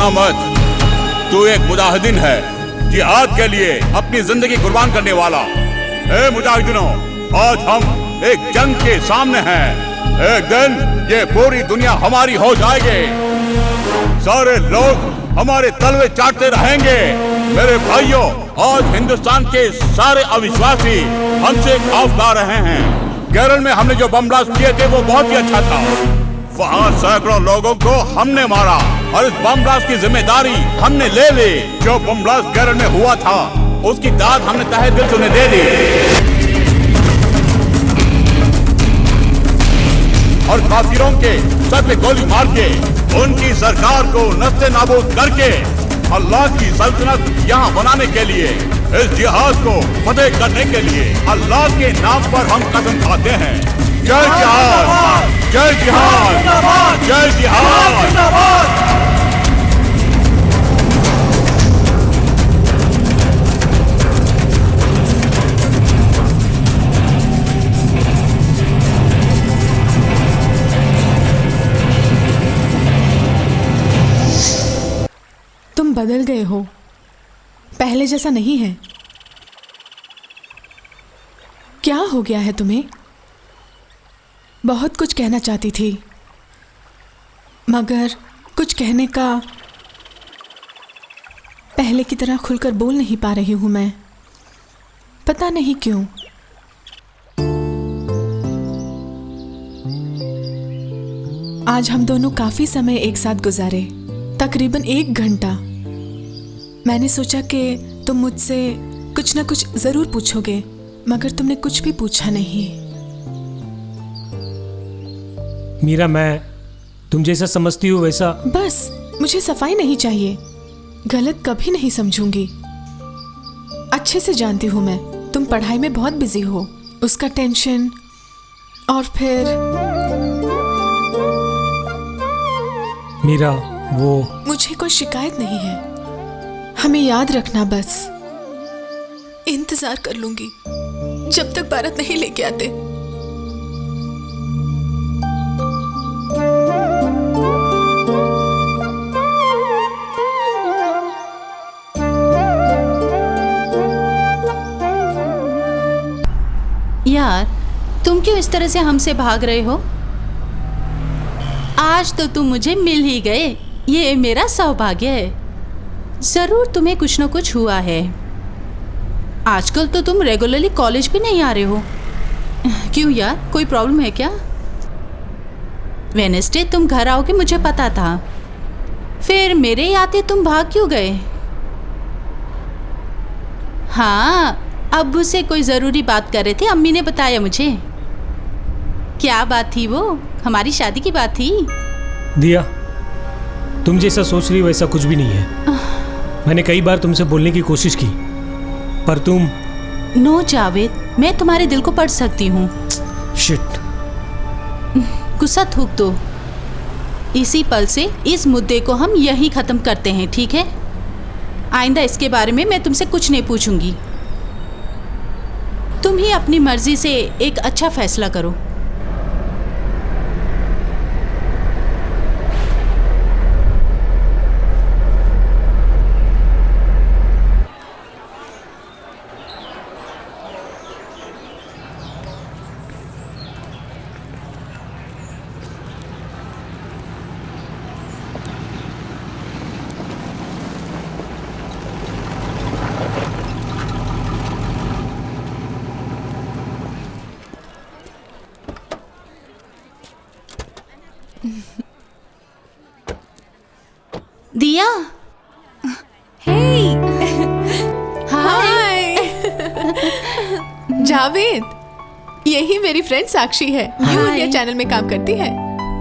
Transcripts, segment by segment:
घबराना मत। तू एक मुजाहिदीन है, जिहाद के लिए अपनी जिंदगी कुर्बान करने वाला। ए मुजाहिदीनों, आज हम एक जंग के सामने हैं। एक दिन ये पूरी दुनिया हमारी हो जाएगी, सारे लोग हमारे तलवे चाटते रहेंगे। मेरे भाइयों, आज हिंदुस्तान के सारे अविश्वासी हमसे खौफ खा रहे हैं। केरल में हमने जो बम ब्लास्ट किए थे वो बहुत ही अच्छा था। वहाँ सैकड़ों लोगों को हमने मारा और इस बम ब्लास्ट की जिम्मेदारी हमने ले ली। जो बम ब्लास्ट केरल में हुआ था उसकी दाद हमने तहे दिल से उन्हें दे दी और काफिरों के सर पे गोली मार के उनकी सरकार को नस्ते नाबूद करके अल्लाह की सल्तनत यहाँ बनाने के लिए, इस जिहाद को फतेह करने के लिए अल्लाह के नाम पर हम कसम खाते हैं। जय जिहाद, जय जिहाद, जय जिहाद। तुम बदल गए हो, पहले जैसा नहीं है। क्या हो गया है तुम्हें? बहुत कुछ कहना चाहती थी मगर कुछ कहने का पहले की तरह खुलकर बोल नहीं पा रही हूं मैं, पता नहीं क्यों। आज हम दोनों काफी समय एक साथ गुजारे, तकरीबन 1 घंटा। मैंने सोचा कि तुम मुझसे कुछ ना कुछ जरूर पूछोगे, मगर तुमने कुछ भी पूछा नहीं। मीरा, मैं तुम जैसा समझती हूँ वैसा। बस मुझे सफाई नहीं चाहिए, गलत कभी नहीं समझूंगी। अच्छे से जानती हूँ मैं, तुम पढ़ाई में बहुत बिजी हो, उसका टेंशन। और फिर मीरा, वो मुझे कोई शिकायत नहीं है। हमें याद रखना, बस इंतजार कर लूंगी जब तक भारत नहीं लेके आते। यार, तुम क्यों इस तरह से हमसे भाग रहे हो? आज तो तुम मुझे मिल ही गए, ये मेरा सौभाग्य है। जरूर तुम्हें कुछ न कुछ हुआ है। आजकल तो तुम रेगुलरली कॉलेज भी नहीं आ रहे हो। क्यों यार, कोई प्रॉब्लम है क्या? वेडनेसडे तुम घर आओगे मुझे पता था, फिर मेरे आते तुम भाग क्यों गए? हाँ, अब्बू से कोई ज़रूरी बात कर रहे थे, अम्मी ने बताया मुझे। क्या बात थी वो? हमारी शादी की बात थी। दिया, तुम जैसा सोच रही वैसा कुछ भी नहीं है। मैंने कई बार तुमसे बोलने की कोशिश की पर तुम। नो जावेद, मैं तुम्हारे दिल को पढ़ सकती हूँ। शिट। गुस्सा थूक दो। इसी पल से इस मुद्दे को हम यहीं ख़त्म करते हैं, ठीक है? आइंदा इसके बारे में मैं तुमसे कुछ नहीं पूछूंगी। तुम ही अपनी मर्जी से एक अच्छा फैसला करो। दिया, हे, हाय। जावेद, यही मेरी फ्रेंड साक्षी है, न्यू इंडिया चैनल में काम करती है।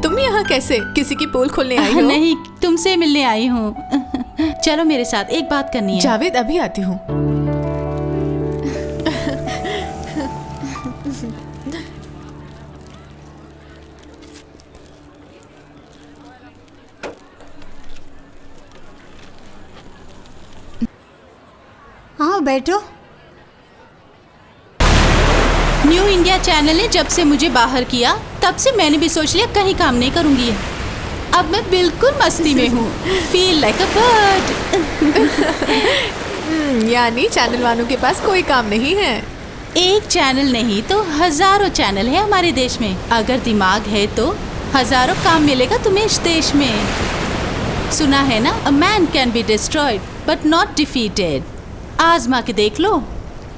तुम यहाँ कैसे? किसी की पोल खोलने आई हो? नहीं, तुमसे मिलने आई हूँ। चलो मेरे साथ, एक बात करनी है। जावेद, अभी आती हूँ। हाँ, बैठो। न्यू इंडिया चैनल ने जब से मुझे बाहर किया तब से मैंने भी सोच लिया कहीं काम नहीं करूंगी। अब मैं बिल्कुल मस्ती में हूँ। Feel like a bird. यानी चैनल वालों के पास कोई काम नहीं है। एक चैनल नहीं तो हजारों चैनल है हमारे देश में। अगर दिमाग है तो हजारों काम मिलेगा तुम्हें इस देश में। सुना है ना, a man can be destroyed but not defeated. आजमा के देख लो,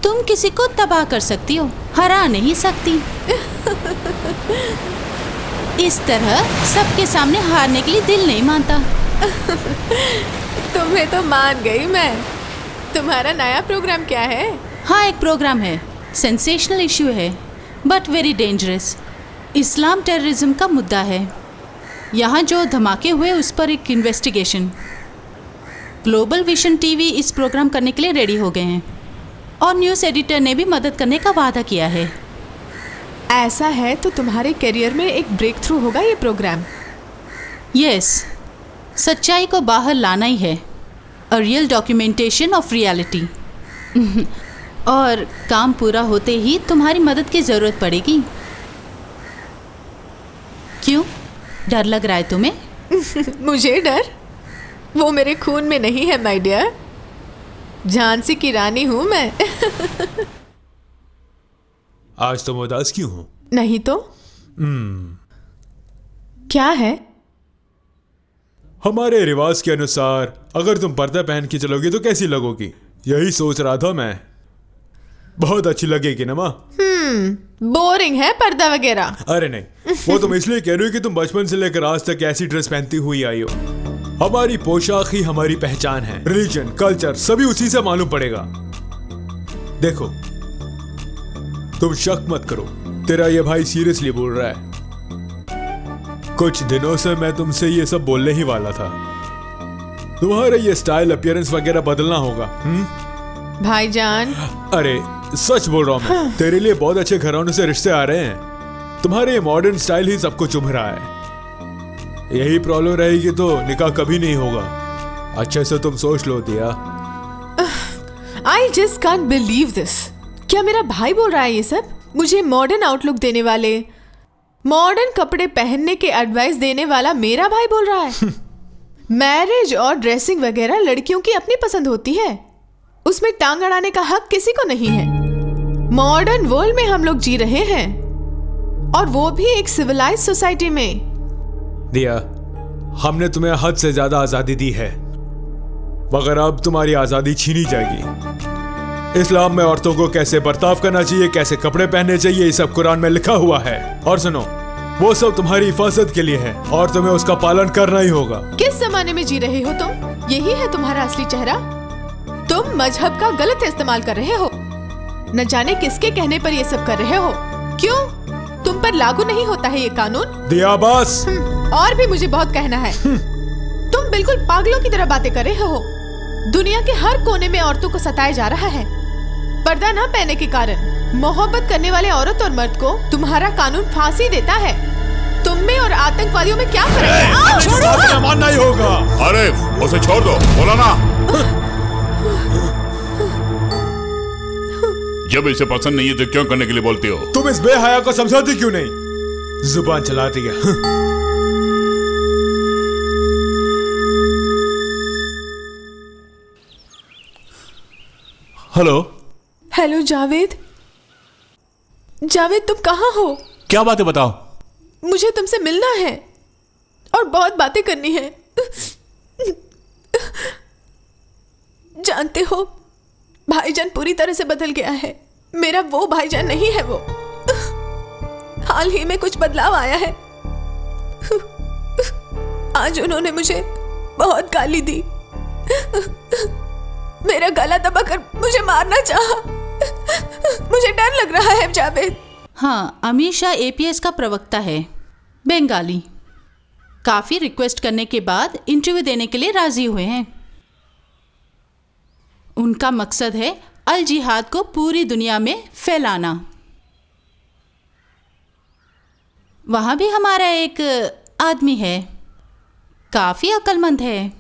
तुम किसी को तबाह कर सकती हो, हरा नहीं सकती। इस तरह सबके सामने हारने के लिए दिल नहीं मानता। तुम्हें तो मान गई मैं। तुम्हारा नया प्रोग्राम क्या है? हाँ, एक प्रोग्राम है, सेंसेशनल इश्यू है but very dangerous. Islam terrorism का मुद्दा है। यहाँ जो धमाके हुए उस पर एक इन्वेस्टिगेशन। ग्लोबल विजन टीवी इस प्रोग्राम करने के लिए रेडी हो गए हैं और न्यूज़ एडिटर ने भी मदद करने का वादा किया है। ऐसा है तो तुम्हारे करियर में एक ब्रेक थ्रू होगा ये प्रोग्राम। यस, सच्चाई को बाहर लाना ही है, a real documentation of reality. और काम पूरा होते ही तुम्हारी मदद की ज़रूरत पड़ेगी। क्यों, डर लग रहा है तुम्हें? मुझे डर? वो मेरे खून में नहीं है माय डियर। झांसी की रानी हूँ मैं। आज तुम उदास क्यों हो? नहीं तो क्या है? हमारे रिवाज के अनुसार अगर तुम पर्दा पहन के चलोगी तो कैसी लगोगी? यही सोच रहा था मैं। बहुत अच्छी लगेगी ना माँ? बोरिंग है पर्दा वगैरह। अरे नहीं, वो तुम इसलिए कह रही हो कि तुम बचपन से लेकर आज तक ऐसी ड्रेस पहनती हुई आई हो। हमारी पोशाक ही हमारी पहचान है। रिलीजन, कल्चर सभी उसी से मालूम पड़ेगा। देखो, तुम शक मत करो, तेरा ये भाई सीरियसली बोल रहा है। कुछ दिनों से मैं तुमसे ये सब बोलने ही वाला था। तुम्हारा ये स्टाइल, अपीयरेंस वगैरह बदलना होगा। भाईजान, अरे सच बोल रहा हूँ मैं। तेरे लिए बहुत अच्छे घरानों से रिश्ते आ रहे हैं। तुम्हारे ये मॉडर्न स्टाइल ही सबको चुभ रहा है। यही प्रॉब्लम रहेगी तो निकाह कभी नहीं होगा। अच्छे से तुम सोच लो दिया। I just can't believe this. क्या मेरा भाई बोल रहा है ये सब? मुझे मॉडर्न आउटलुक देने वाले, मॉडर्न कपड़े पहनने के एडवाइस देने वाला मेरा भाई बोल रहा है। मैरिज और ड्रेसिंग वगैरह लड़कियों की अपनी पसंद होती है, उसमें टांग अड़ाने का हक किसी को नहीं है। मॉडर्न वर्ल्ड में हम लोग जी रहे हैं, और वो भी एक सिविलाइज सोसाइटी में। दिया, हमने तुम्हें हद से ज्यादा आजादी दी है, मगर अब तुम्हारी आजादी छीनी जाएगी। इस्लाम में औरतों को कैसे बर्ताव करना चाहिए, कैसे कपड़े पहनने चाहिए, ये सब कुरान में लिखा हुआ है। और सुनो, वो सब तुम्हारी हिफाजत के लिए है और तुम्हें उसका पालन करना ही होगा। किस जमाने में जी रहे हो तुम? यही है तुम्हारा असली चेहरा? तुम मजहब का गलत इस्तेमाल कर रहे हो। न जाने किसके कहने पर ये सब कर रहे हो। क्यों, तुम पर लागू नहीं होता है ये कानून? दिया बस। और भी मुझे बहुत कहना है। तुम बिल्कुल पागलों की तरह बातें कर रहे हो। दुनिया के हर कोने में औरतों को सताया जा रहा है पर्दा ना पहनने के कारण। मोहब्बत करने वाले औरत और मर्द को तुम्हारा कानून फांसी देता है। तुम में और आतंकवादियों में क्या फर्क है? छोड़ो, मानना ही होगा। अरे उसे छोड़ दो, बोला ना। जब इसे पसंद नहीं है तो क्यों करने के लिए बोलती हो? तुम इस बेहया को समझाती क्यों नहीं? जुबान चलाती है। हेलो। हेलो जावेद। जावेद, तुम कहाँ हो? क्या बात है, बताओ। मुझे तुमसे मिलना है और बहुत बातें करनी है। जानते हो, भाईजान पूरी तरह से बदल गया है। मेरा वो भाईजान नहीं है वो। हाल ही में कुछ बदलाव आया है। आज उन्होंने मुझे बहुत गाली दी, मेरा गला दबाकर मुझे मारना चाहा। मुझे डर लग रहा है जावेद। हाँ, अमीर शाह APS का प्रवक्ता है, बंगाली। काफ़ी रिक्वेस्ट करने के बाद इंटरव्यू देने के लिए राजी हुए हैं। उनका मकसद है अल जिहाद को पूरी दुनिया में फैलाना। वहाँ भी हमारा एक आदमी है, काफ़ी अक्लमंद है।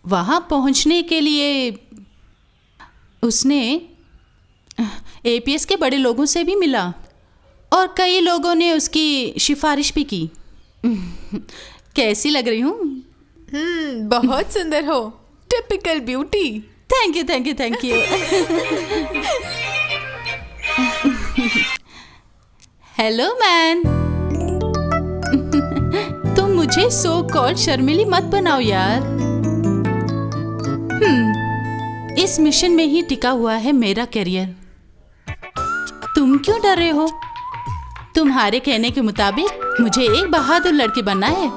वहाँ पहुँचने के लिए उसने APS के बड़े लोगों से भी मिला और कई लोगों ने उसकी सिफारिश भी की। कैसी लग रही हूँ? बहुत सुंदर हो, typical beauty. Thank you thank you thank you. Hello man. तुम मुझे सो कॉल्ड शर्मिली मत बनाओ यार। इस मिशन में ही टिका हुआ है मेरा करियर। तुम क्यों डर रहे हो? तुम्हारे कहने के मुताबिक मुझे एक बहादुर लड़की बनना है।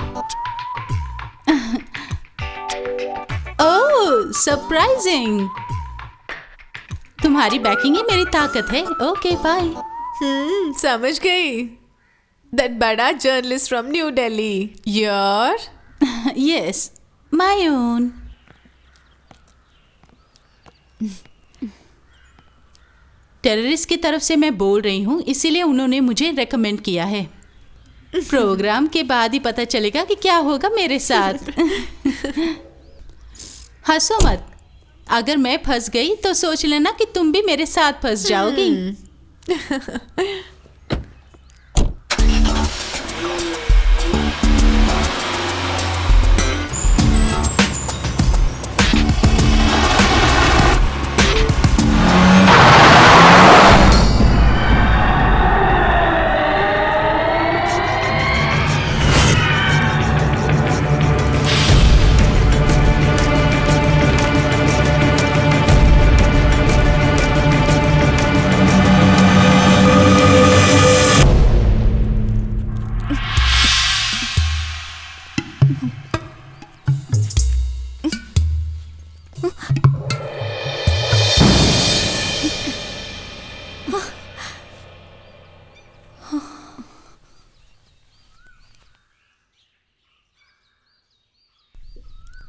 ओह सरप्राइजिंग। तुम्हारी बैकिंग ही मेरी ताकत है। Okay bye. समझ गई। दैट बड़ा journalist from New Delhi, your. Yes my own. Terrorist की तरफ से मैं बोल रही हूँ, इसीलिए उन्होंने मुझे रेकमेंड किया है। प्रोग्राम के बाद ही पता चलेगा कि क्या होगा मेरे साथ। हंसो मत। अगर मैं फंस गई तो सोच लेना कि तुम भी मेरे साथ फंस जाओगी।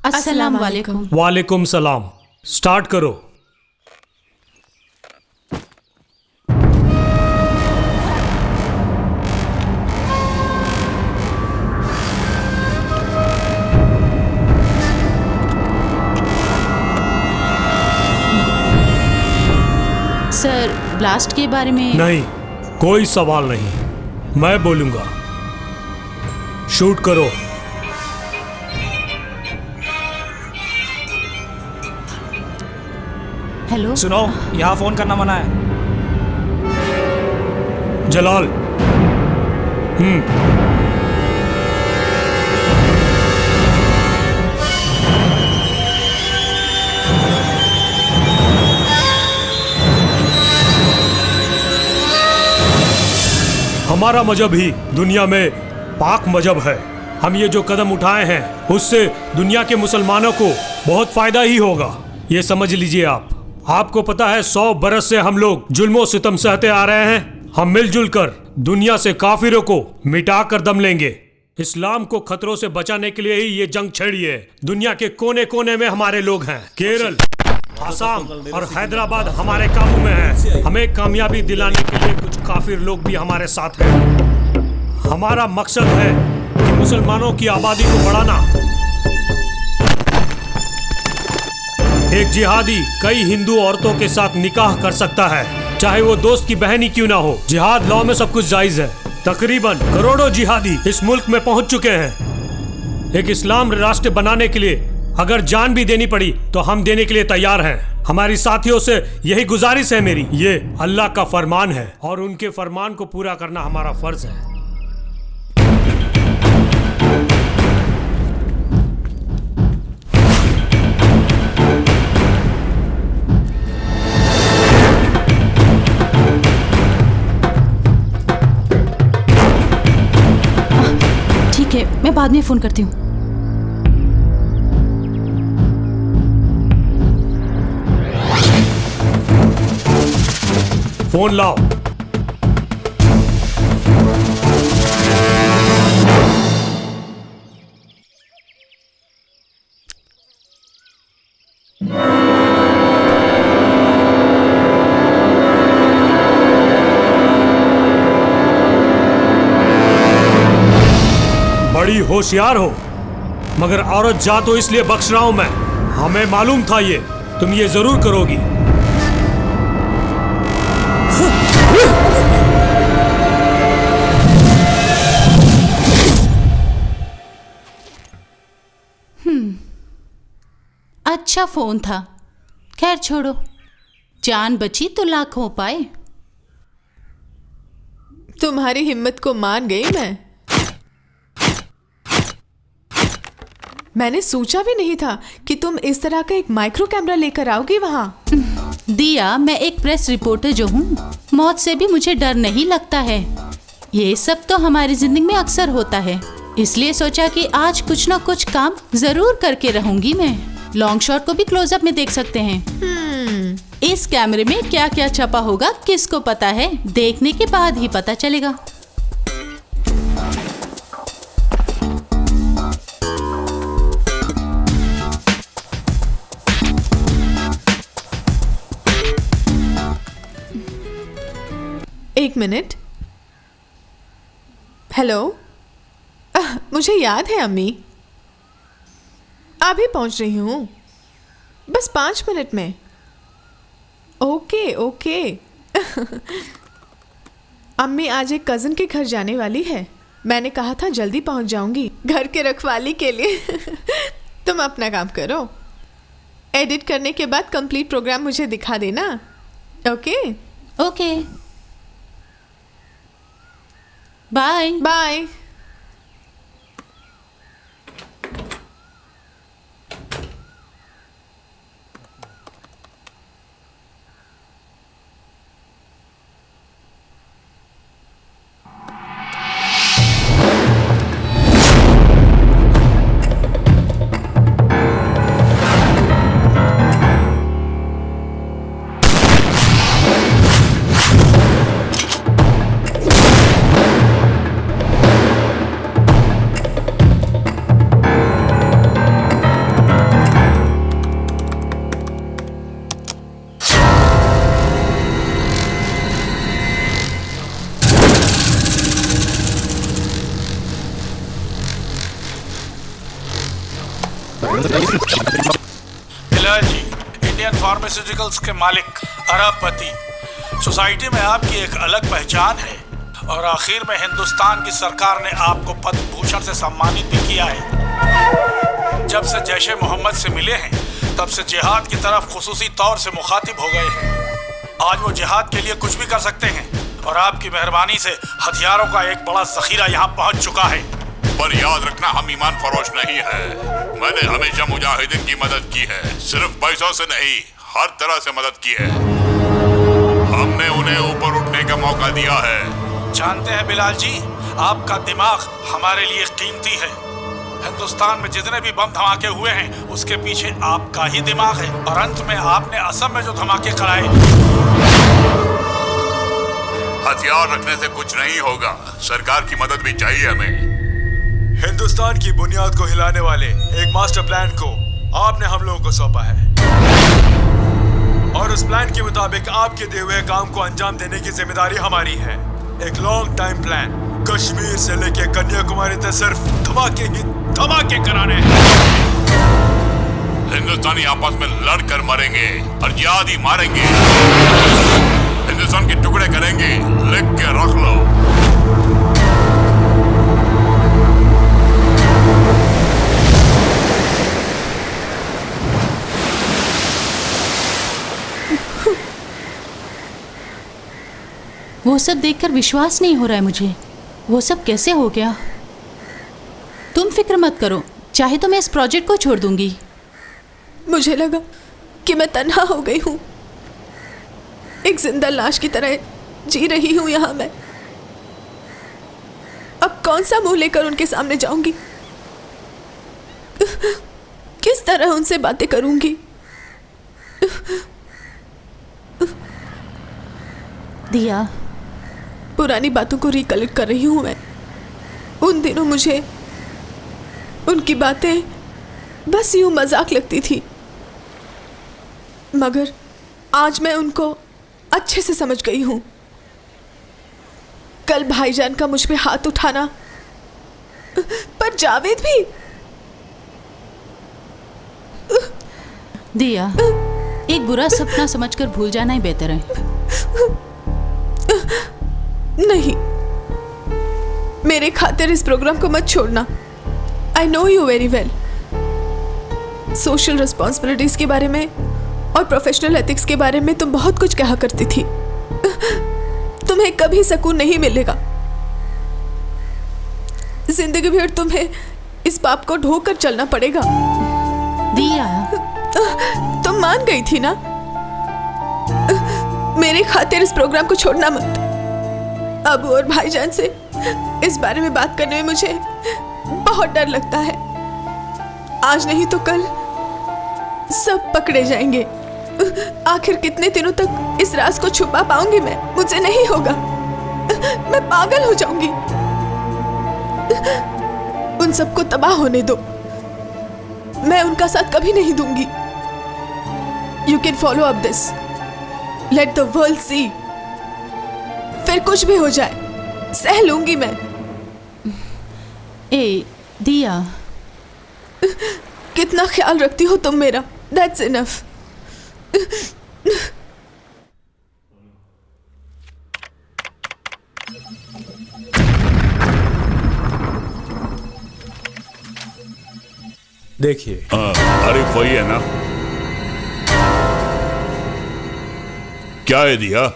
अस्सलाम वालेकुम। वालेकुम सलाम। स्टार्ट करो। सर ब्लास्ट के बारे में नहीं, कोई सवाल नहीं, मैं बोलूंगा। शूट करो। हेलो सुनो, यहाँ फोन करना मना है। जलाल। हमारा मजहब ही दुनिया में पाक मजहब है। हम ये जो कदम उठाए हैं उससे दुनिया के मुसलमानों को बहुत फायदा ही होगा, ये समझ लीजिए आप। आपको पता है 100 बरस से हम लोग जुल्मों सितम सहते आ रहे हैं। हम मिलजुल कर दुनिया से काफिरों को मिटा कर दम लेंगे। इस्लाम को खतरों से बचाने के लिए ही ये जंग छेड़ी है। दुनिया के कोने कोने में हमारे लोग हैं। केरल, आसाम और हैदराबाद हमारे काबू में है। हमें कामयाबी दिलाने के लिए कुछ काफिर लोग भी हमारे साथ हैं। हमारा मकसद है कि मुसलमानों की आबादी को बढ़ाना। एक जिहादी कई हिंदू औरतों के साथ निकाह कर सकता है, चाहे वो दोस्त की बहन ही क्यों ना हो। जिहाद लॉ में सब कुछ जायज है। तकरीबन करोड़ों जिहादी इस मुल्क में पहुंच चुके हैं। एक इस्लाम राष्ट्र बनाने के लिए अगर जान भी देनी पड़ी तो हम देने के लिए तैयार हैं। हमारी साथियों से यही गुजारिश है मेरी। ये अल्लाह का फरमान है और उनके फरमान को पूरा करना हमारा फर्ज है। मैं बाद में फोन करती हूँ। फोन लाओ। बड़ी होशियार हो, मगर औरत जा तो इसलिए बख्श रहा हूं मैं। हमें मालूम था ये तुम ये जरूर करोगी। अच्छा फोन था। खैर छोड़ो, जान बची तो लाखों पाए। तुम्हारी हिम्मत को मान गई मैंने सोचा भी नहीं था कि तुम इस तरह का एक माइक्रो कैमरा लेकर आओगी वहां। दिया, मैं एक प्रेस रिपोर्टर जो हूँ, मौत से भी मुझे डर नहीं लगता है। ये सब तो हमारी जिंदगी में अक्सर होता है, इसलिए सोचा कि आज कुछ ना कुछ काम जरूर करके रहूंगी मैं। लॉन्ग शॉट को भी क्लोजअप में देख सकते हैं। इस कैमरे में क्या क्या छपा होगा किसको पता है, देखने के बाद ही पता चलेगा। एक मिनट। हेलो, मुझे याद है अम्मी, अभी पहुंच रही हूँ, बस 5 मिनट में। Okay okay. अम्मी आज एक कज़न के घर जाने वाली है, मैंने कहा था जल्दी पहुंच जाऊंगी घर के रखवाली के लिए। तुम अपना काम करो, एडिट करने के बाद कंप्लीट प्रोग्राम मुझे दिखा देना। Okay okay, bye bye. Bilal ji, Indian pharmaceuticals के मालिक, अरबपति। सोसाइटी में आपकी एक अलग पहचान है और आखिर में हिंदुस्तान की सरकार ने आपको पद्म भूषण से सम्मानित भी किया है। जब से जैश ए मोहम्मद से मिले हैं तब से जिहाद की तरफ खुसूसी तौर से मुखातिब हो गए हैं। आज वो जिहाद के लिए कुछ भी कर सकते हैं और आपकी मेहरबानी से हथियारों का एक बड़ा जखीरा यहाँ पहुँच चुका है। पर याद रखना, हम ईमान फरोश नहीं है। मैंने हमेशा मुजाहिदीन की मदद की है, सिर्फ पैसों से नहीं, हर तरह से मदद की है। हमने उन्हें ऊपर उठने का मौका दिया है। जानते हैं बिलाल जी, आपका दिमाग हमारे लिए कीमती है। हिंदुस्तान में जितने भी बम धमाके हुए हैं उसके पीछे आपका ही दिमाग है और अंत में आपने असम में जो धमाके कराए। हथियार रखने से कुछ नहीं होगा, सरकार की मदद भी चाहिए हमें। हिंदुस्तान की बुनियाद को हिलाने वाले एक मास्टर प्लान को आपने हम लोगों को सौंपा है और उस प्लान के मुताबिक आपके दिए हुए काम को अंजाम देने की जिम्मेदारी हमारी है। एक लॉन्ग टाइम प्लान, कश्मीर से लेके कन्याकुमारी तक सिर्फ धमाके ही धमाके कराने हैं। हिंदुस्तानी आपस में लड़कर मरेंगे और जिहाद ही मारेंगे। हिंदुस्तान के टुकड़े करेंगे, लिख के रख लो। वो सब देखकर विश्वास नहीं हो रहा है मुझे। वो सब कैसे हो गया? तुम फिक्र मत करो, चाहे तो मैं इस प्रोजेक्ट को छोड़ दूंगी। मुझे लगा कि मैं तन्हा हो गई हूँ, एक जिंदा लाश की तरह जी रही हूँ यहाँ मैं। अब कौन सा मुंह लेकर उनके सामने जाऊंगी? किस तरह उनसे बातें करूंगी? दिया, पुरानी बातों को रिकलेक्ट कर रही हूँ मैं। उन दिनों मुझे उनकी बातें बस यूं मजाक लगती थी, मगर आज मैं उनको अच्छे से समझ गई हूँ। कल भाईजान का मुझ पे हाथ उठाना, पर जावेद भी। दिया, एक बुरा सपना समझकर भूल जाना ही बेहतर है। नहीं, मेरे खातिर इस प्रोग्राम को मत छोड़ना। I know you very well. Social responsibilities के बारे में और प्रोफेशनल एथिक्स के बारे में तुम बहुत कुछ कहा करती थी। तुम्हें कभी सुकून नहीं मिलेगा। जिंदगी भर तुम्हें इस पाप को ढोकर चलना पड़ेगा। दिया, तुम मान गई थी ना? मेरे खातिर इस प्रोग्राम को छोड़ना मत। अबू और भाईजान से इस बारे में बात करने में मुझे बहुत डर लगता है। आज नहीं तो कल सब पकड़े जाएंगे। आखिर कितने दिनों तक इस राज को छुपा पाऊंगी मैं? मुझे नहीं होगा, मैं पागल हो जाऊंगी। उन सबको तबाह होने दो, मैं उनका साथ कभी नहीं दूंगी। You can follow up this, let the world see. फिर कुछ भी हो जाए सह लूंगी मैं। ए दिया, कितना ख्याल रखती हो तुम मेरा, दैट्स इनफ। देखिए, आरिफ वही है ना? क्या है दिया?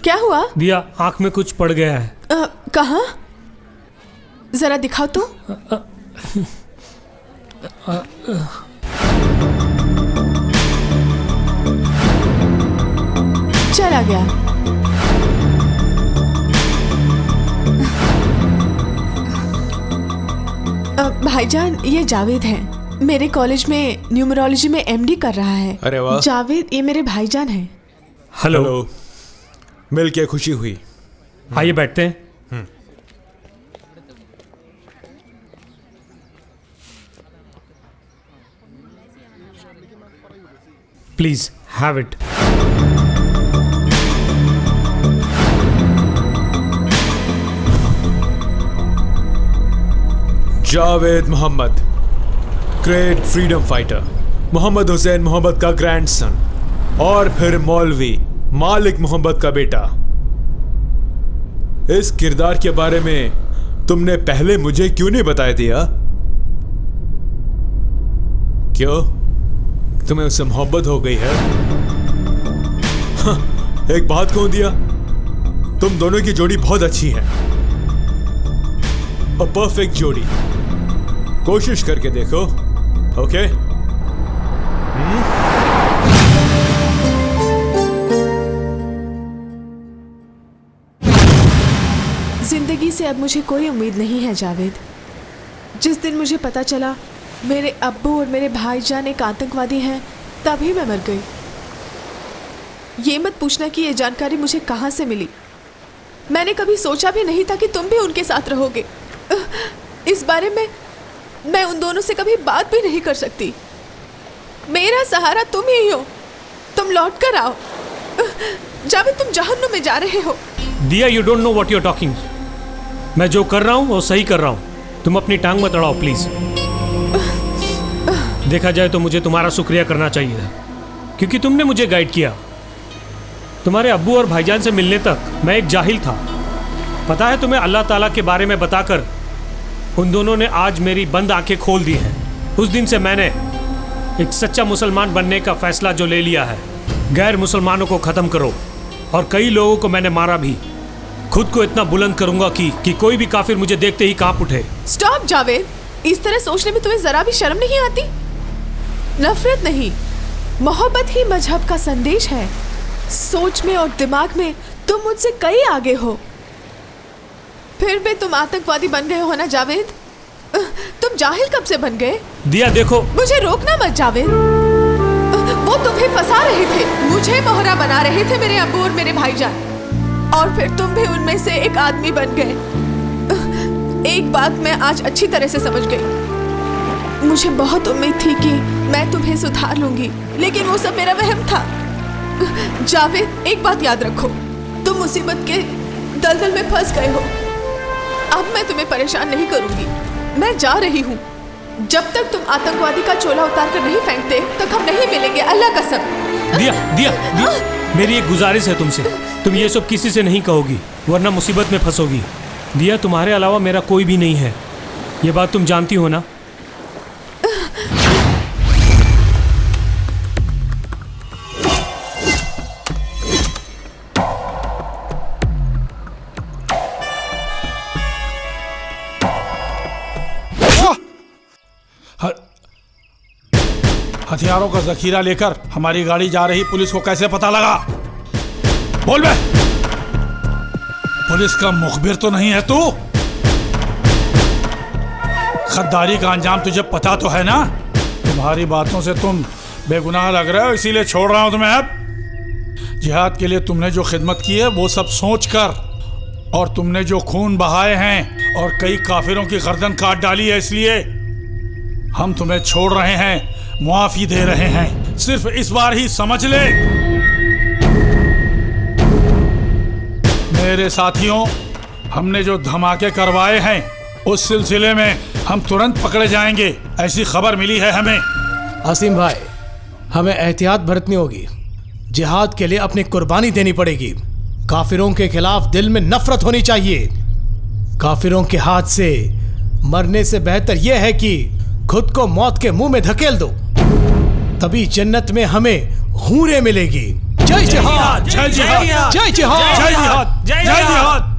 क्या हुआ? दिया, आंख में कुछ पड़ गया है। कहाँ? जरा दिखाओ तो। चला गया। भाईजान, ये जावेद है, मेरे कॉलेज में न्यूमरोलॉजी में एमडी कर रहा है। अरे वाह। जावेद, ये मेरे भाईजान हैं। हेलो। मिल के खुशी हुई। आइए बैठते हैं। Please have it. Javed Mohammad, great freedom fighter, Mohammad Hussain Mohammad का ग्रैंडसन, और फिर मौलवी मालिक मोहम्मद का बेटा। इस किरदार के बारे में तुमने पहले मुझे क्यों नहीं बताया दिया? क्यों, तुम्हें उससे मोहब्बत हो गई है? हाँ, एक बात कहूं दिया, तुम दोनों की जोड़ी बहुत अच्छी है, अ परफेक्ट जोड़ी। कोशिश करके देखो, ओके? जिंदगी से अब मुझे कोई उम्मीद नहीं है जावेद। जिस दिन मुझे पता चला मेरे अब्बू और मेरे भाईजान एक आतंकवादी हैं, तभी मैं मर गई। ये मत पूछना कि ये जानकारी मुझे कहाँ से मिली। मैंने कभी सोचा भी नहीं था कि तुम भी उनके साथ रहोगे। इस बारे में मैं उन दोनों से कभी बात भी नहीं कर सकती। मेरा सहारा तुम ही हो, तुम लौट कर आओ। जावेद, तुम जहन्नुम में जा रहे हो। Diya, you don't know what you are talking. मैं जो कर रहा हूँ वो सही कर रहा हूँ। तुम अपनी टांग मत अड़ाओ प्लीज। देखा जाए तो मुझे तुम्हारा शुक्रिया करना चाहिए था, क्योंकि तुमने मुझे गाइड किया। तुम्हारे अब्बू और भाईजान से मिलने तक मैं एक जाहिल था। पता है तुम्हें, अल्लाह ताला के बारे में बताकर उन दोनों ने आज मेरी बंद आंखें खोल दी हैं। उस दिन से मैंने एक सच्चा मुसलमान बनने का फैसला जो ले लिया है। गैर मुसलमानों को ख़त्म करो, और कई लोगों को मैंने मारा भी। खुद को इतना बुलंद करूंगा कि कोई भी काफिर मुझे देखते ही कांप उठे। स्टॉप जावेद, इस तरह सोचने में तुम्हें जरा भी शर्म नहीं आती? नफरत नहीं, मोहब्बत ही मजहब का संदेश है। सोच में और दिमाग में तुम मुझसे कई आगे हो, फिर भी तुम आतंकवादी बन गए हो ना जावेद? तुम जाहिल कब से बन गए? दिया, देखो, मुझे रोकना मत जावेद। वो तुम्हें फंसा रहे थे, मुझे मोहरा बना रहे थे मेरे अब्बू और मेरे भाईजान, और फिर तुम भी उनमें से एक आदमी बन गए। एक बात मैं आज अच्छी तरह से समझ गई। मुझे बहुत उम्मीद थी कि मैं तुम्हें सुधार लूंगी, लेकिन वो सब मेरा वहम था। जावेद, एक बात याद रखो, तुम मुसीबत के दलदल में फंस गए हो। अब मैं तुम्हें परेशान नहीं करूंगी, मैं जा रही हूँ। जब तक तुम आतंकवादी का चोला उतार कर नहीं फेंकते तक हम नहीं मिलेंगे, अल्लाह कसम। दिया, मेरी एक गुजारिश है तुमसे, तुम ये सब किसी से नहीं कहोगी वरना मुसीबत में फंसोगी। दिया, तुम्हारे अलावा मेरा कोई भी नहीं है, ये बात तुम जानती हो ना। हथियारों का जखीरा लेकर हमारी गाड़ी जा रही, पुलिस को कैसे पता लगा? बोल बे, पुलिस का मुखबिर तो नहीं है तू? खद्दारी का अंजाम तुझे पता तो है ना? तुम्हारी बातों से तुम बेगुनाह लग रहे हो, इसीलिए छोड़ रहा हूं तुम्हें। अब जिहाद के लिए तुमने जो खिदमत की है वो सब सोच कर, और तुमने जो खून बहाए हैं और कई काफिरों की गर्दन काट डाली है, इसलिए हम तुम्हें छोड़ रहे हैं, मुआफी दे रहे हैं। सिर्फ इस बार ही समझ ले मेरे साथियों, हमने जो धमाके करवाए हैं उस सिलसिले में हम तुरंत पकड़े जाएंगे, ऐसी खबर मिली है हमें। आसिम भाई, हमें एहतियात बरतनी होगी, जिहाद के लिए अपनी कुर्बानी देनी पड़ेगी। काफिरों के खिलाफ दिल में नफरत होनी चाहिए। काफिरों के हाथ से मरने से बेहतर यह है कि खुद को मौत के मुंह में धकेल दो, तभी जन्नत में हमें हूरें मिलेगी। जय जिहाद, जय जिहाद, जय जिहाद, जय जिहाद, जय जिहाद।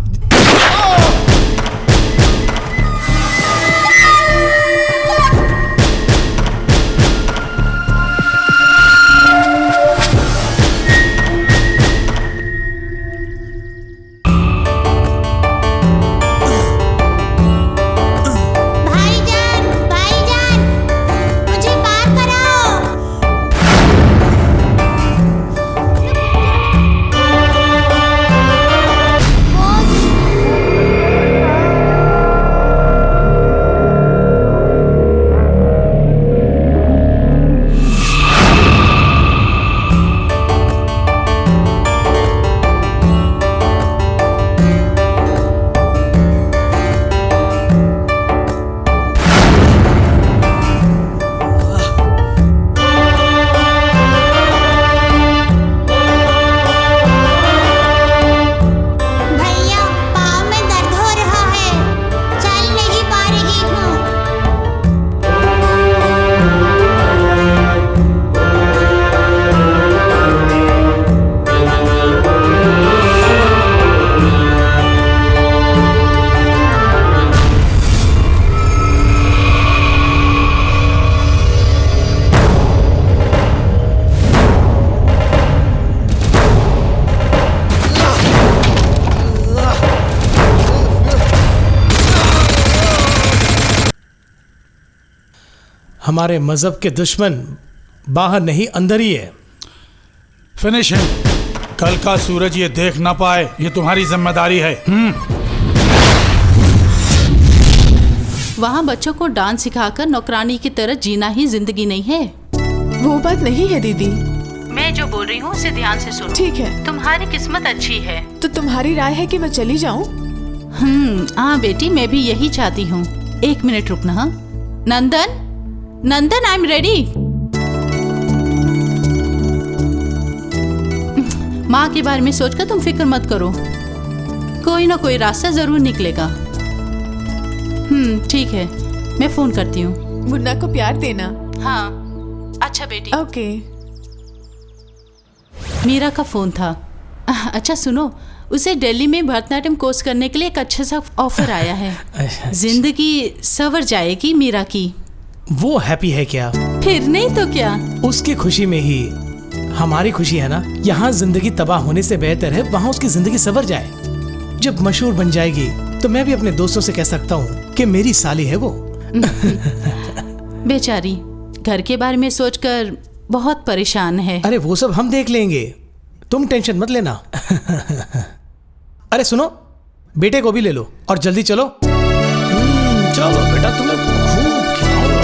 हमारे मजहब के दुश्मन बाहर नहीं अंदर ही है। फिनिश है। कल का सूरज ये देख ना पाए, ये तुम्हारी जिम्मेदारी है। वहाँ बच्चों को डांस सिखाकर नौकरानी की तरह जीना ही जिंदगी नहीं है। वो बात नहीं है दीदी। मैं जो बोल रही हूँ उसे ध्यान से सुनो। ठीक है। तुम्हारी किस्मत अच्छी है। तो तुम्हारी राय है कि मैं चली जाऊँ? हाँ बेटी, मैं भी यही चाहती हूँ। 1 मिनट रुकना। हाँ नंदन, नंदन, आई एम रेडी। माँ के बारे में सोचकर तुम फिक्र मत करो, कोई ना कोई रास्ता जरूर निकलेगा। ठीक है, मैं फोन करती हूँ। मुन्ना को प्यार देना। हाँ अच्छा बेटी। ओके। मीरा का फोन था। अच्छा सुनो, उसे दिल्ली में भरतनाट्यम कोर्स करने के लिए एक अच्छा सा ऑफर आया है। जिंदगी संवर जाएगी मीरा की। वो हैप्पी है क्या? फिर नहीं तो क्या। उसकी खुशी में ही हमारी खुशी है ना। यहाँ जिंदगी तबाह होने से बेहतर है वहाँ उसकी जिंदगी संवर जाए। जब मशहूर बन जाएगी तो मैं भी अपने दोस्तों से कह सकता हूँ कि मेरी साली है वो। बेचारी घर के बारे में सोचकर बहुत परेशान है। अरे वो सब हम देख लेंगे, तुम टेंशन मत लेना। अरे सुनो, बेटे को भी ले लो और जल्दी चलो। चलो बेटा तुम्हें खूब खिलाऊंगा।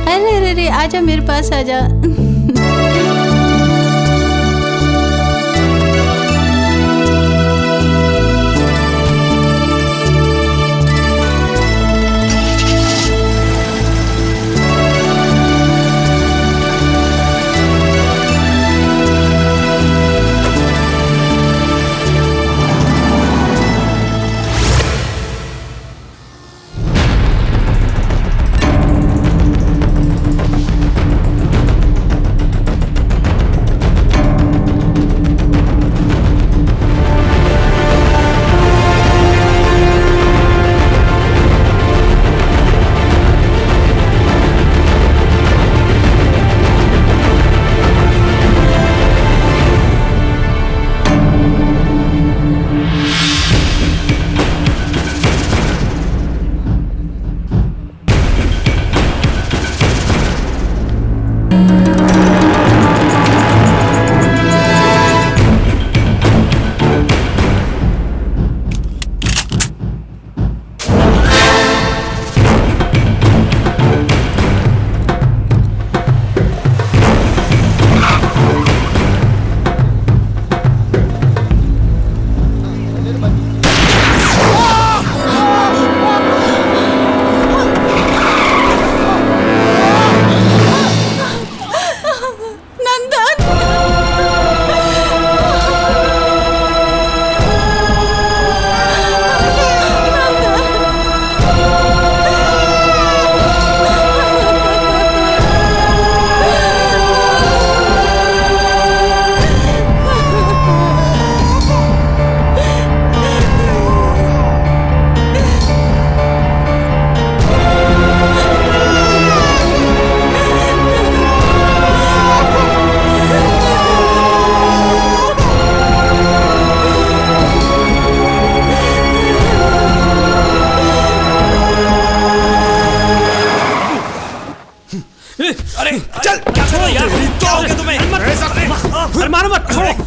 अरे अरे अरे आजा मेरे पास आजा।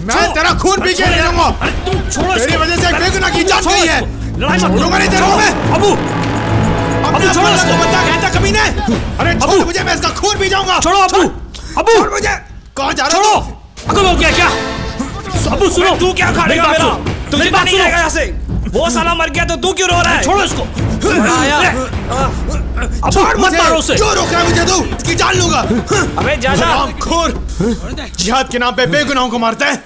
मैं तेरा खून पी के ले लूंगा। तेरी वजह से एक बेगुनाह की जान गई है। छोड़ूंगा नहीं तेरे को मैं। अबू अपने छोड़ो इसको। बता कहता कभी नहीं। अरे छोड़ मुझे, मैं इसका खून पी जाऊंगा। छोड़ो अबू। अबू छोड़ मुझे। कहाँ जा रहा छोड़ो। है? अकल हो गया क्या? अबू सुनो, तू क्या खाएगा मेरा? तुझे बात नहीं सुनो। जाएगा यहाँ से। वो साला मर गया तो तू क्यों रो रहा है? छोड़ो इसको। छोड़ मत मुझे। मारो उसे। क्यों रोक रहा है मुझे तू? इसकी जान लूंगा। अबे जा जा। हरामखोर। जिहाद के नाम पे बेगुनाहों को मारता है।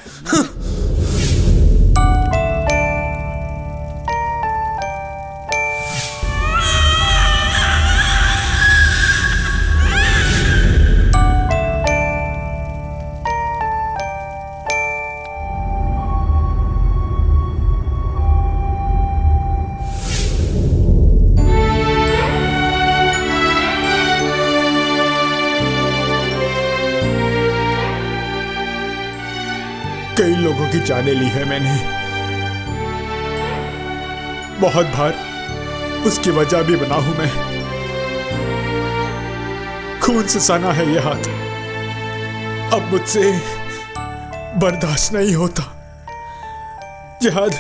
कई लोगों की जानें ली है मैंने। बहुत बार उसकी वजह भी बना हूं मैं। खून से सना है ये हाथ। अब मुझसे बर्दाश्त नहीं होता। जिहाद,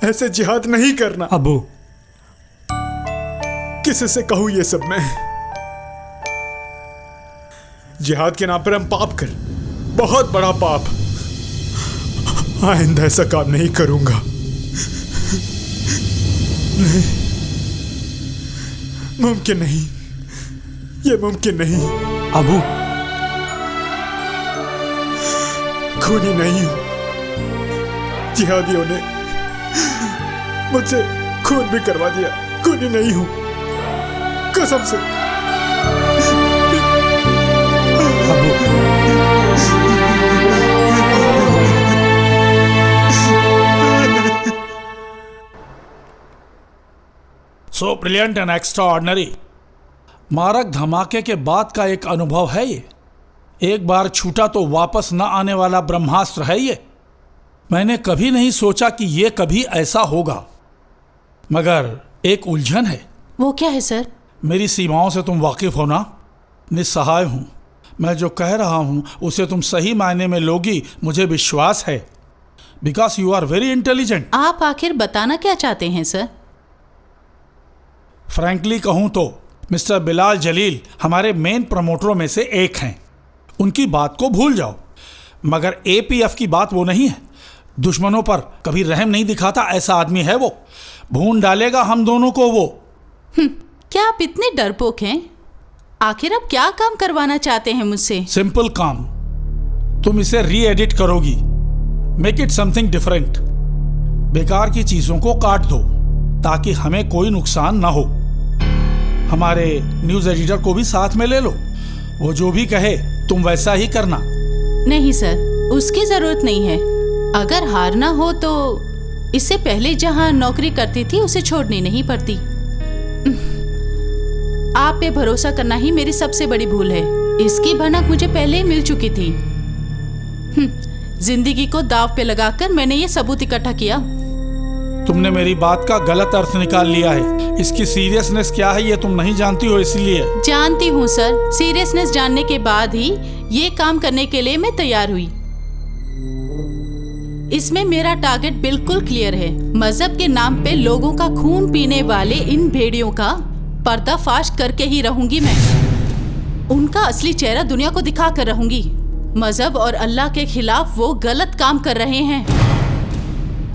ऐसे जिहाद नहीं करना। अबू किसी से कहूं ये सब मैं? जिहाद के नाम पर हम पाप कर, बहुत बड़ा पाप। आइंदा ऐसा काम नहीं करूंगा। नहीं, मुमकिन नहीं, ये मुमकिन नहीं। अबू खूनी नहीं हूं। जिहादियों ने मुझसे खून भी करवा दिया। खूनी नहीं हूं, कसम से। So brilliant and extra ordinary. मारक धमाके के बाद का एक अनुभव है ये। एक बार छूटा तो वापस न आने वाला ब्रह्मास्त्र है ये। मैंने कभी नहीं सोचा कि ये कभी ऐसा होगा, मगर एक उलझन है। वो क्या है सर? मेरी सीमाओं से तुम वाकिफ हो ना। निस्सहाय हूं, मैं जो कह रहा हूँ उसे तुम सही मायने में लोगी, मुझे विश्वास है, because you are very intelligent. आप आखिर बताना क्या चाहते हैं सर? फ्रैंकली कहूँ तो मिस्टर बिलाल जलील हमारे मेन प्रमोटरों में से एक हैं। उनकी बात को भूल जाओ, मगर एपीएफ की बात वो नहीं है। दुश्मनों पर कभी रहम नहीं दिखाता, ऐसा आदमी है वो। भून डालेगा हम दोनों को वो। क्या आप इतने डरपोक हैं? आखिर आप क्या काम करवाना चाहते हैं मुझसे? सिंपल काम। तुम इसे री एडिट करोगी, मेक इट समथिंग डिफरेंट। बेकार की चीजों को काट दो ताकि हमें कोई नुकसान ना हो। हमारे न्यूज एडिटर को भी साथ में ले लो, वो जो भी कहे तुम वैसा ही करना। नहीं सर, उसकी जरूरत नहीं है। अगर हारना हो तो इससे पहले जहां नौकरी करती थी उसे छोड़नी नहीं पड़ती। आप पे भरोसा करना ही मेरी सबसे बड़ी भूल है। इसकी भनक मुझे पहले ही मिल चुकी थी। जिंदगी को दाव पे लगाकर मैंने ये सबूत इकट्ठा किया। तुमने मेरी बात का गलत अर्थ निकाल लिया है। इसकी सीरियसनेस क्या है ये तुम नहीं जानती हो, इसलिए। जानती हूँ सर। सीरियसनेस जानने के बाद ही ये काम करने के लिए मैं तैयार हुई। इसमें मेरा टारगेट बिल्कुल क्लियर है। मजहब के नाम पे लोगों का खून पीने वाले इन भेड़ियों का पर्दाफाश करके ही रहूंगी मैं। उनका असली चेहरा दुनिया को दिखा कर रहूंगी। मजहब और अल्लाह के खिलाफ वो गलत काम कर रहे हैं।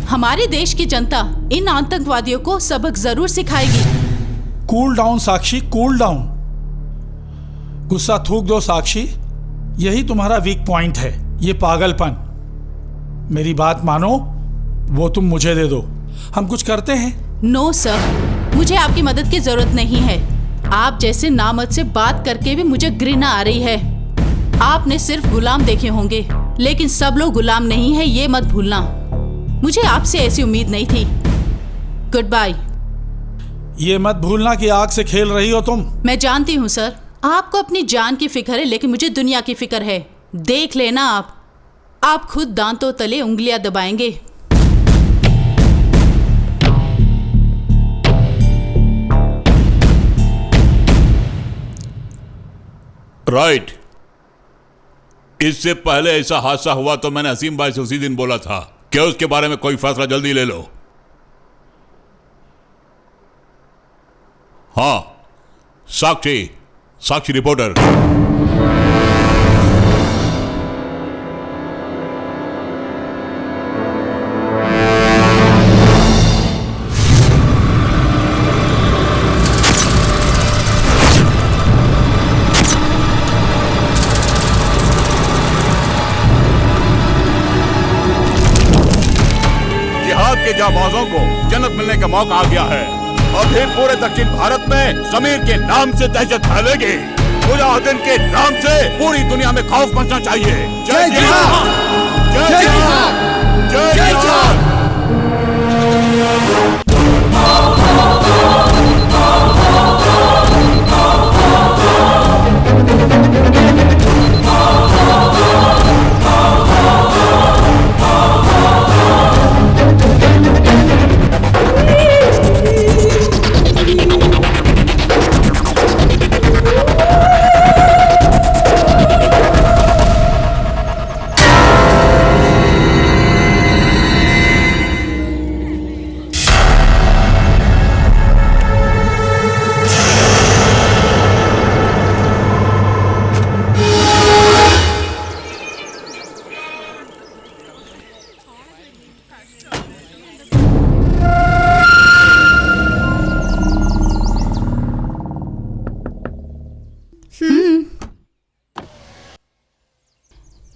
हमारे देश की जनता इन आतंकवादियों को सबक जरूर सिखाएगी। कूल डाउन साक्षी, कूल डाउन। गुस्सा थूक दो साक्षी, यही तुम्हारा वीक पॉइंट है, ये पागलपन। मेरी बात मानो, वो तुम मुझे दे दो, हम कुछ करते हैं। नो सर, मुझे आपकी मदद की जरूरत नहीं है। आप जैसे नामर्द से बात करके भी मुझे घृणा आ रही है। आपने सिर्फ गुलाम देखे होंगे, लेकिन सब लोग गुलाम नहीं है, ये मत भूलना। मुझे आपसे ऐसी उम्मीद नहीं थी। Goodbye. ये मत भूलना कि आग से खेल रही हो तुम। मैं जानती हूँ सर, आपको अपनी जान की फिक्र है, लेकिन मुझे दुनिया की फिक्र है। देख लेना आप खुद दांतों तले उंगलियां दबाएंगे। राइट। इससे पहले ऐसा हादसा हुआ तो मैंने हसीम भाई से उसी दिन बोला था कि उसके बारे में कोई फैसला जल्दी ले लो। हाँ, साक्षी रिपोर्टर। जाबाजों को जन्नत मिलने का मौका आ गया है और फिर पूरे दक्षिण भारत में जमीर के नाम से दहशत फैलेगी। मुजाहिदीन के नाम से पूरी दुनिया में खौफ मचना चाहिए। जय जिहाद, जय जिहाद, जय जिहाद।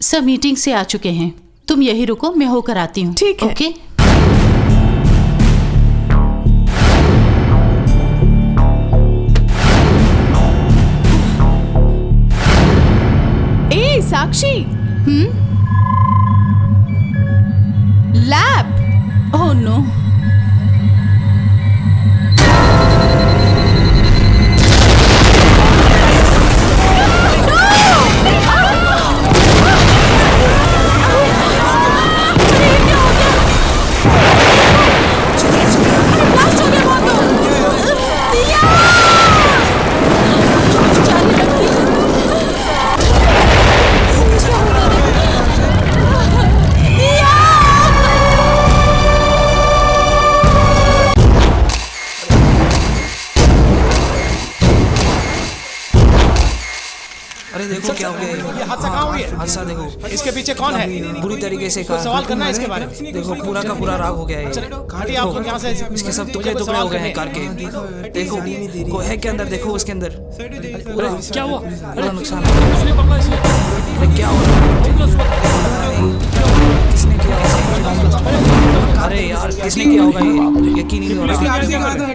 सब मीटिंग से आ चुके हैं, तुम यही रुको, मैं होकर आती हूँ। ठीक है। ओके। ए साक्षी, लैब। Oh no. अरे देखो क्या हो गया ये हादसा कहाँ हुई है? हादसा देखो, इसके पीछे कौन है? बुरी तरीके से कोई सवाल करना है इसके बारे में? देखो पूरा का पूरा राग हो गया है। हटिए आप लोग यहाँ से। इसके सब टुकड़े टुकड़े हो गए हैं कार के। देखो वो है के अंदर, देखो उसके अंदर। अरे क्या हुआ? बड़ा नुकसान है। अरे क्या हुआ? किसने किया? अरे यार किसने किया होगा? ये यकीन ही नहीं हो रहा।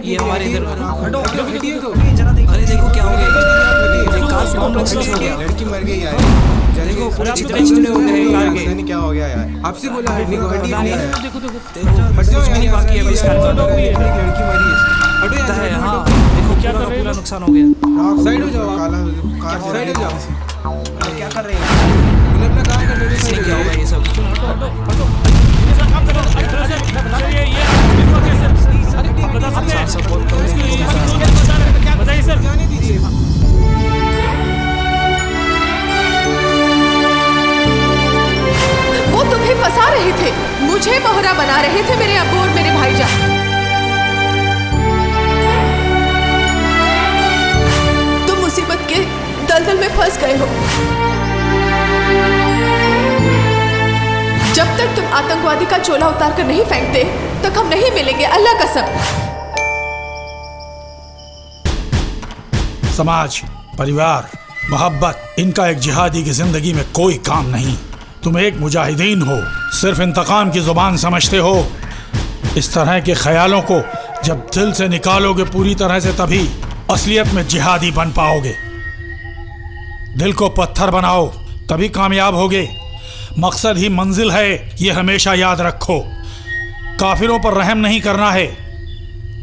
ये हमारे इधर, अरे देखो क्या हो गया, कार बम एक्सीडेंट हो गया। लड़की मर गई यार। देखो पूरे चितरे चितरे हो गए कार के। क्या हो गया यार? आपसे बोला देखो कुछ भी नहीं बाकी है इस कार का। लड़की मरी पता है हाँ, देखो क्या पूरा नुकसान हो गया। साइड हो जाओ, काला कार साइड हो जाओ। क्या कर रहे हैं? उन्हें अपना काम करने दो। किसने किया होगा ये सब? बताइए सर। वो तुम्हें फंसा रहे थे, मुझे मोहरा बना रहे थे, मेरे अब्बू और मेरे भाईजान। तुम मुसीबत के दलदल में फंस गए हो। जब तक तुम आतंकवादी का चोला उतार कर नहीं फेंकते तक हम नहीं मिलेंगे, अल्लाह कसम। समाज, परिवार, मोहब्बत, इनका एक जिहादी की जिंदगी में कोई काम नहीं। तुम एक मुजाहिदीन हो, सिर्फ इंतकाम की जुबान समझते हो। इस तरह के ख्यालों को जब दिल से निकालोगे पूरी तरह से, तभी असलियत में जिहादी बन पाओगे। दिल को पत्थर बनाओ, तभी कामयाब होगे। मकसद ही मंजिल है, ये हमेशा याद रखो। काफिरों पर रहम नहीं करना है।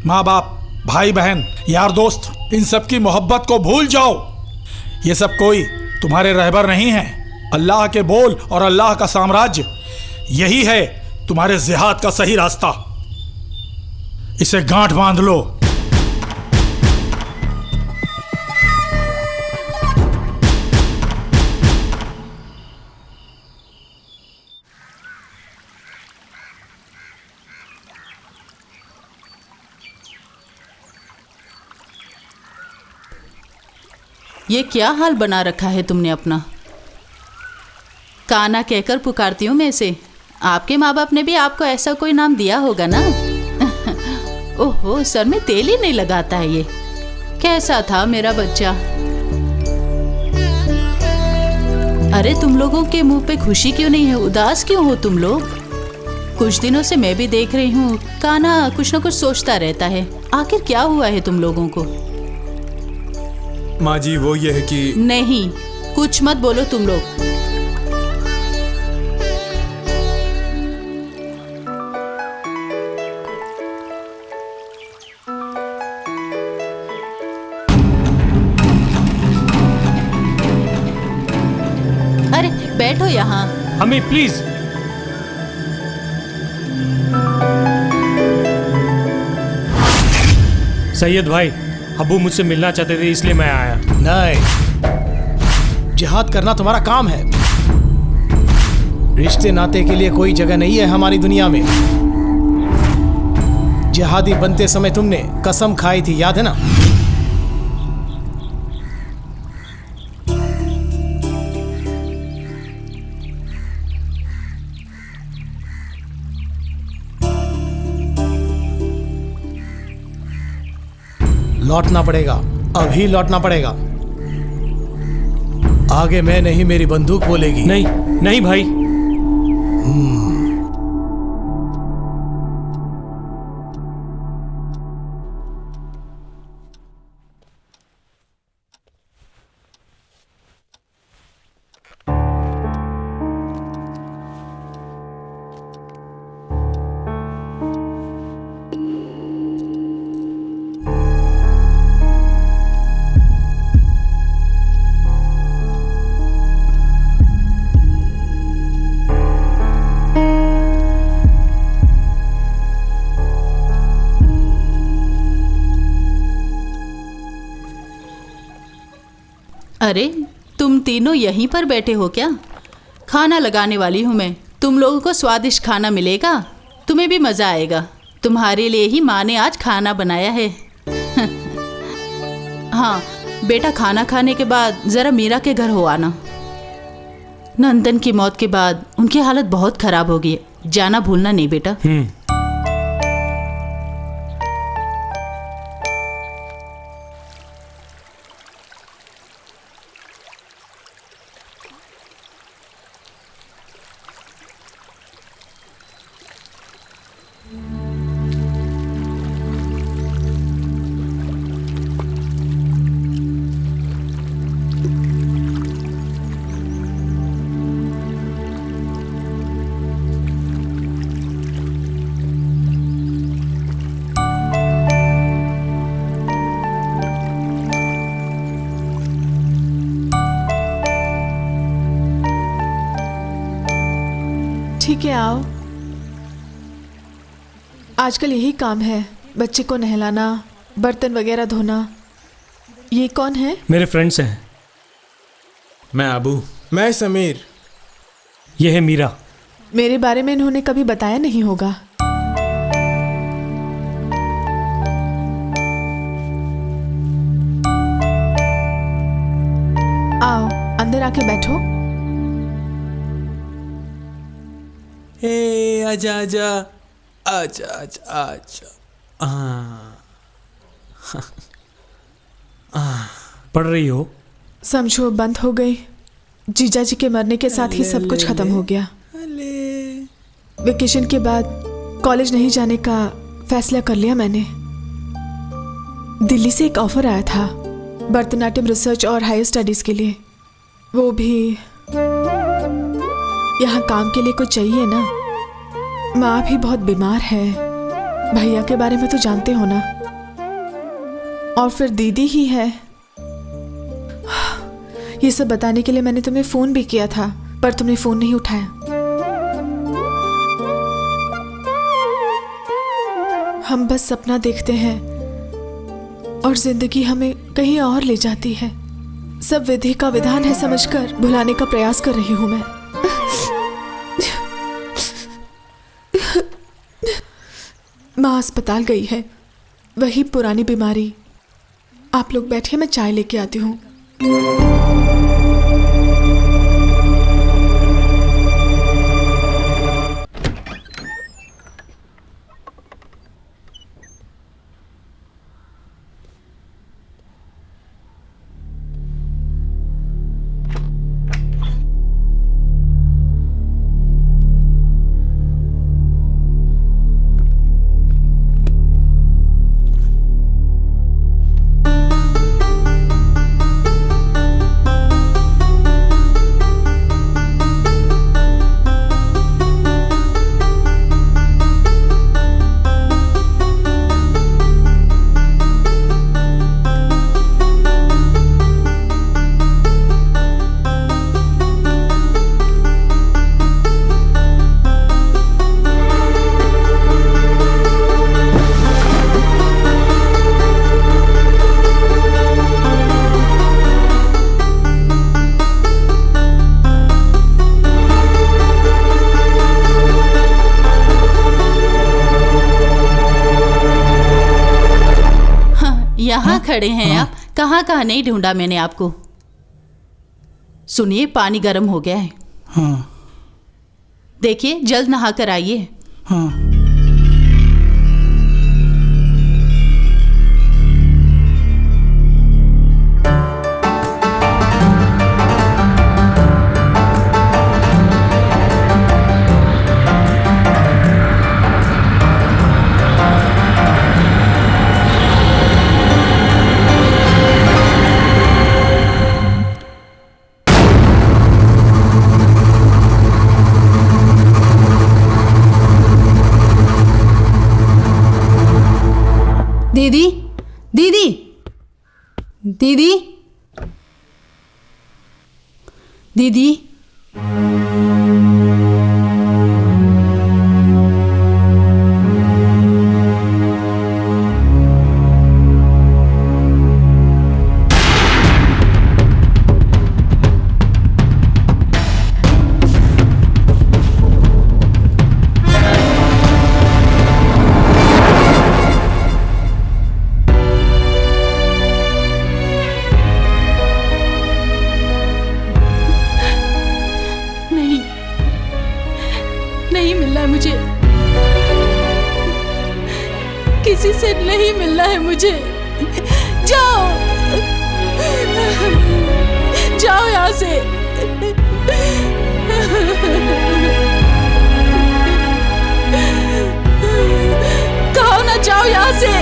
माँ बाप, भाई बहन, यार दोस्त, इन सब की मोहब्बत को भूल जाओ। ये सब कोई तुम्हारे रहबर नहीं है। अल्लाह के बोल और अल्लाह का साम्राज्य, यही है तुम्हारे जिहाद का सही रास्ता। इसे गांठ बांध लो। ये क्या हाल बना रखा है तुमने अपना? काना कहकर पुकारती हूँ मैं इसे। आपके माँ बाप ने भी आपको ऐसा कोई नाम दिया होगा ना? ओहो, सर में तेल ही नहीं लगाता है ये। कैसा था मेरा बच्चा? अरे तुम लोगों के मुंह पे खुशी क्यों नहीं है? उदास क्यों हो तुम लोग? कुछ दिनों से मैं भी देख रही हूँ काना कुछ न कुछ सोचता रहता है। आखिर क्या हुआ है तुम लोगों को? माँ जी वो ये है कि नहीं, कुछ मत बोलो तुम लोग। अरे बैठो यहाँ। हमें प्लीज। सैयद भाई, अबू मुझसे मिलना चाहते थे इसलिए मैं आया। नहीं, जिहाद करना तुम्हारा काम है। रिश्ते नाते के लिए कोई जगह नहीं है हमारी दुनिया में। जिहादी बनते समय तुमने कसम खाई थी, याद है ना? लौटना पड़ेगा, अभी लौटना पड़ेगा। आगे मैं नहीं, मेरी बंदूक बोलेगी। नहीं नहीं भाई। अरे तुम तीनों यहीं पर बैठे हो क्या? खाना लगाने वाली हूँ मैं। तुम लोगों को स्वादिष्ट खाना मिलेगा, तुम्हें भी मज़ा आएगा। तुम्हारे लिए ही माँ ने आज खाना बनाया है। हाँ, बेटा खाना खाने के बाद जरा मीरा के घर हो आना। नंदन की मौत के बाद उनकी हालत बहुत खराब हो गई है, जाना भूलना नहीं बेटा। ठीक है, आओ। आजकल यही काम है, बच्चे को नहलाना, बर्तन वगैरह धोना। ये कौन है? मेरे फ्रेंड्स हैं। मैं अबू। मैं समीर। ये है मीरा। मेरे बारे में इन्होंने कभी बताया नहीं होगा। आओ, अंदर आके बैठो। हे आजा आजा आजा आजा आजा। पढ़ रही हो? समझो बंद हो गई। जीजा जी के मरने के साथ ही सब कुछ खत्म हो गया। वेकेशन के बाद कॉलेज नहीं जाने का फैसला कर लिया मैंने। दिल्ली से एक ऑफर आया था भरतनाट्यम रिसर्च और हायर स्टडीज के लिए। वो भी यहाँ काम के लिए कुछ चाहिए ना। माँ भी बहुत बीमार है, भैया के बारे में तो जानते हो ना, और फिर दीदी ही है। ये सब बताने के लिए मैंने तुम्हें फोन भी किया था, पर तुमने फोन नहीं उठाया। हम बस सपना देखते हैं और जिंदगी हमें कहीं और ले जाती है। सब विधि का विधान है समझकर भुलाने का प्रयास कर रही हूं मैं। माँ अस्पताल गई है, वही पुरानी बीमारी। आप लोग बैठिए, मैं चाय लेके आती हूँ। यहाँ खड़े हैं आप? कहाँ कहाँ नहीं ढूंढा मैंने आपको। सुनिए, पानी गर्म हो गया है। हाँ। देखिए, जल्द नहा कर आइए। हाँ। दीदी, दीदी, दीदी, दीदी, मुझे, किसी से नहीं मिलना है मुझे। जाओ जाओ यहाँ से। कहो ना, जाओ यहाँ से।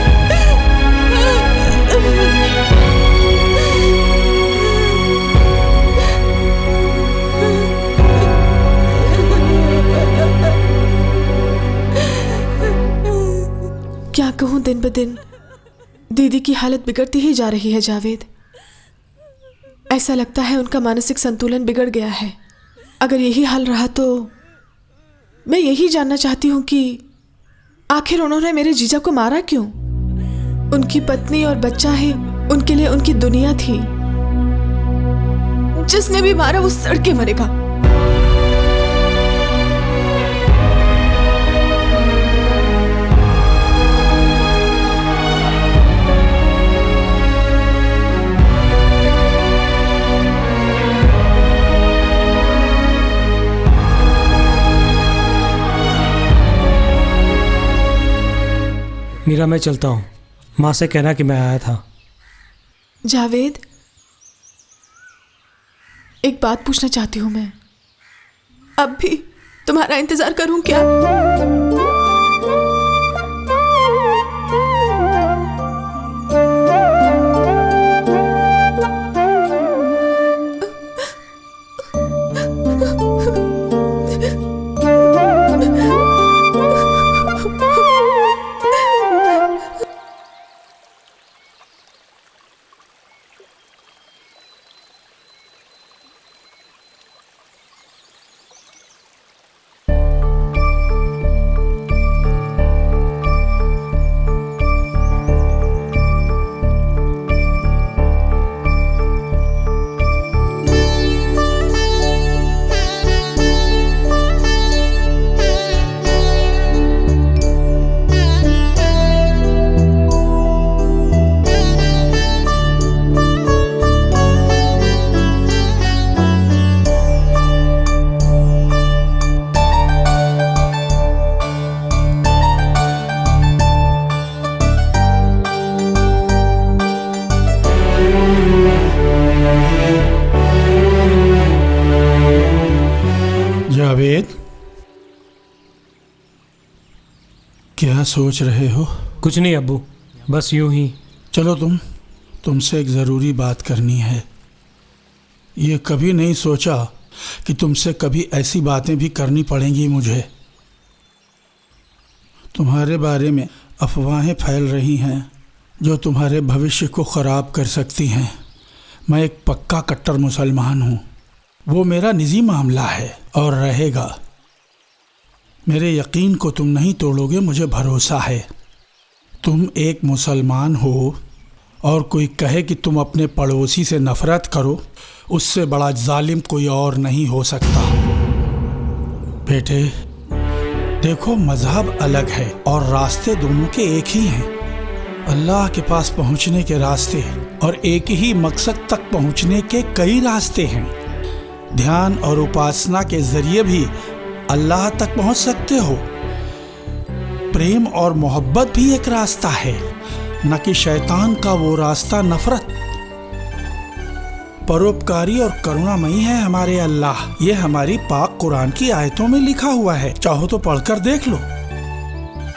क्या कहूँ, दिन ब दिन दीदी की हालत बिगड़ती ही जा रही है जावेद। ऐसा लगता है उनका मानसिक संतुलन बिगड़ गया है। अगर यही हाल रहा तो मैं यही जानना चाहती हूँ कि आखिर उन्होंने मेरे जीजा को मारा क्यों? उनकी पत्नी और बच्चा ही उनके लिए उनकी दुनिया थी। जिसने भी मारा वो सड़ के मरेगा। मीरा, मैं चलता हूँ। माँ से कहना कि मैं आया था। जावेद, एक बात पूछना चाहती हूँ मैं। अब भी तुम्हारा इंतजार करूँ क्या? जावेद, क्या सोच रहे हो? कुछ नहीं अब्बू, बस यूं ही। चलो, तुमसे एक ज़रूरी बात करनी है। ये कभी नहीं सोचा कि तुमसे कभी ऐसी बातें भी करनी पड़ेंगी मुझे। तुम्हारे बारे में अफवाहें फैल रही हैं जो तुम्हारे भविष्य को ख़राब कर सकती हैं। मैं एक पक्का कट्टर मुसलमान हूँ। वो मेरा निजी मामला है और रहेगा। मेरे यकीन को तुम नहीं तोड़ोगे, मुझे भरोसा है। तुम एक मुसलमान हो और कोई कहे कि तुम अपने पड़ोसी से नफ़रत करो, उससे बड़ा जालिम कोई और नहीं हो सकता। बेटे देखो, मज़हब अलग है और रास्ते दोनों के एक ही हैं। अल्लाह के पास पहुंचने के रास्ते और एक ही मकसद तक पहुंचने के कई रास्ते हैं। ध्यान और उपासना के जरिए भी अल्लाह तक पहुंच सकते हो। प्रेम और मोहब्बत भी एक रास्ता है, न कि शैतान का वो रास्ता नफरत। परोपकारी और करुणामयी है हमारे अल्लाह। ये हमारी पाक कुरान की आयतों में लिखा हुआ है, चाहो तो पढ़कर देख लो।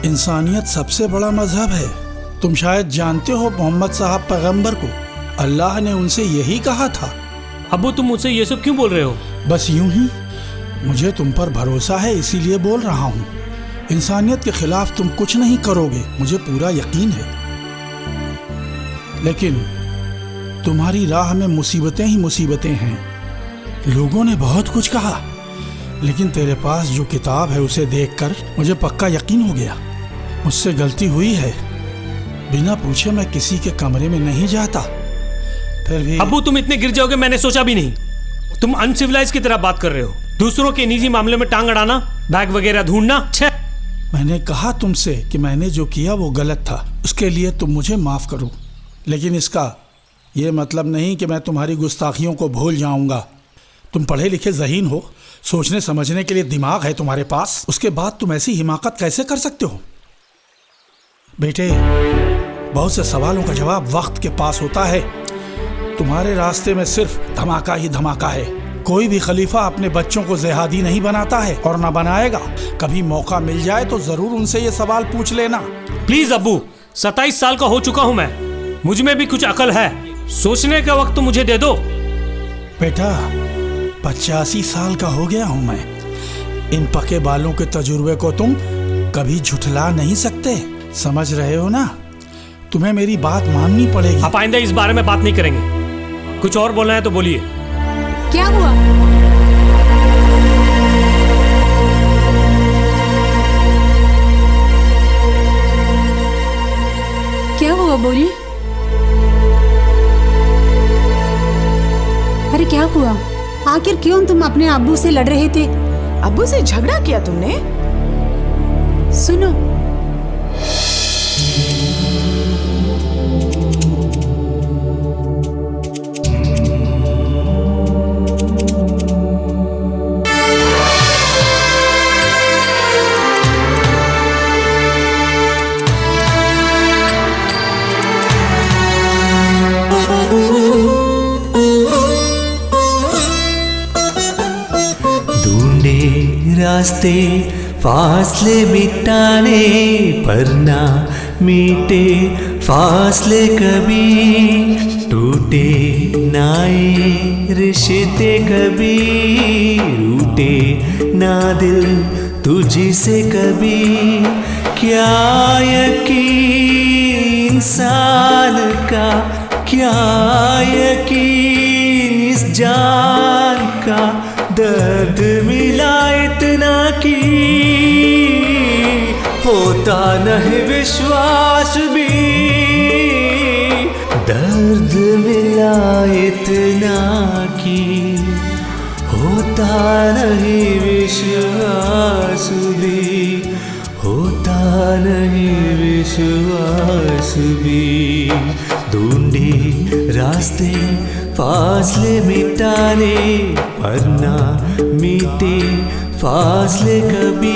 इंसानियत सबसे बड़ा मजहब है। तुम शायद जानते हो मोहम्मद साहब पैगंबर को अल्लाह ने उनसे यही कहा था। अब्बू, तुम मुझसे ये सब क्यों बोल रहे हो? बस यूं ही, मुझे तुम पर भरोसा है इसीलिए बोल रहा हूँ। इंसानियत के खिलाफ तुम कुछ नहीं करोगे, मुझे पूरा यकीन है। लेकिन तुम्हारी राह में मुसीबतें ही मुसीबतें हैं। लोगों ने बहुत कुछ कहा, लेकिन तेरे पास जो किताब है उसे देखकर मुझे पक्का यकीन हो गया। मुझसे गलती हुई है। बिना पूछे मैं किसी के कमरे में नहीं जाता। फिर भी अब्बू, तुम इतने गिर जाओगे मैंने सोचा भी नहीं। तुम अनसिविलाइज की तरह बात कर रहे हो। दूसरों के निजी मामले में टांग अड़ाना, बैग वगैरह ढूंढना। छे! मैंने कहा तुमसे कि मैंने जो किया वो गलत था, उसके लिए तुम मुझे माफ़ करो। लेकिन इसका ये मतलब नहीं कि मैं तुम्हारी गुस्ताखियों को भूल जाऊंगा। तुम पढ़े लिखे ज़हीन हो, सोचने समझने के लिए दिमाग है तुम्हारे पास, उसके बाद तुम ऐसी हिमाकत कैसे कर सकते हो? बेटे, बहुत से सवालों का जवाब वक्त के पास होता है। तुम्हारे रास्ते में सिर्फ धमाका ही धमाका है। कोई भी खलीफा अपने बच्चों को जिहादी नहीं बनाता है और ना बनाएगा। कभी मौका मिल जाए तो जरूर उनसे ये सवाल पूछ लेना। प्लीज अब्बू, 27 साल का हो चुका हूं मैं, मुझ में भी कुछ अकल है, सोचने का वक्त तो मुझे दे दो। बेटा, 85 साल का हो गया हूं मैं। इन पके बालों के तजुर्बे को तुम कभी झुठला नहीं सकते, समझ रहे हो ना? तुम्हें मेरी बात माननी पड़ेगी। आप आइंदा इस बारे में बात नहीं करेंगे। कुछ और बोलना है तो बोलिए। क्या हुआ? क्या हुआ, बोलिए। अरे क्या हुआ? आखिर क्यों तुम अपने अब्बू से लड़ रहे थे? अब्बू से झगड़ा किया तुमने? सुनो, रास्ते फासले मिटाने पर ना मीटे फासले कभी, टूटे नाए रिश्ते कभी, रूठे ना दिल तुझी से कभी। क्या यकीन इंसान का, क्या यकीन इस जान का, दर्द मिला इतना कि होता नहीं विश्वास भी। दर्द मिला इतना कि होता नहीं विश्वास भी, होता नहीं विश्वास भी। ढूंढे रास्ते फासले मिटाने पर ना मीटे फासले कभी।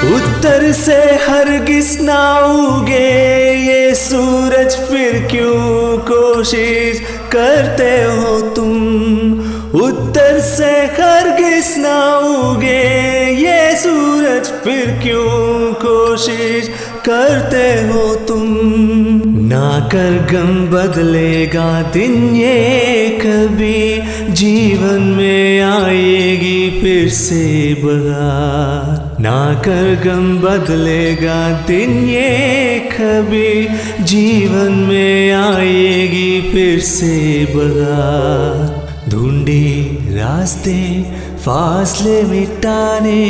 उत्तर से हरगिज ना उगे ये सूरज, फिर क्यों कोशिश करते हो तुम? उत्तर से हरगिज ना उगे ये सूरज, फिर क्यों कोशिश करते हो तुम? ना कर गम बदलेगा दिन ये कभी, जीवन में आएगी फिर से बहार। ना कर गम बदलेगा दिन ये कभी, जीवन में आएगी फिर से बहार। ढूंढे रास्ते फासले मिटाने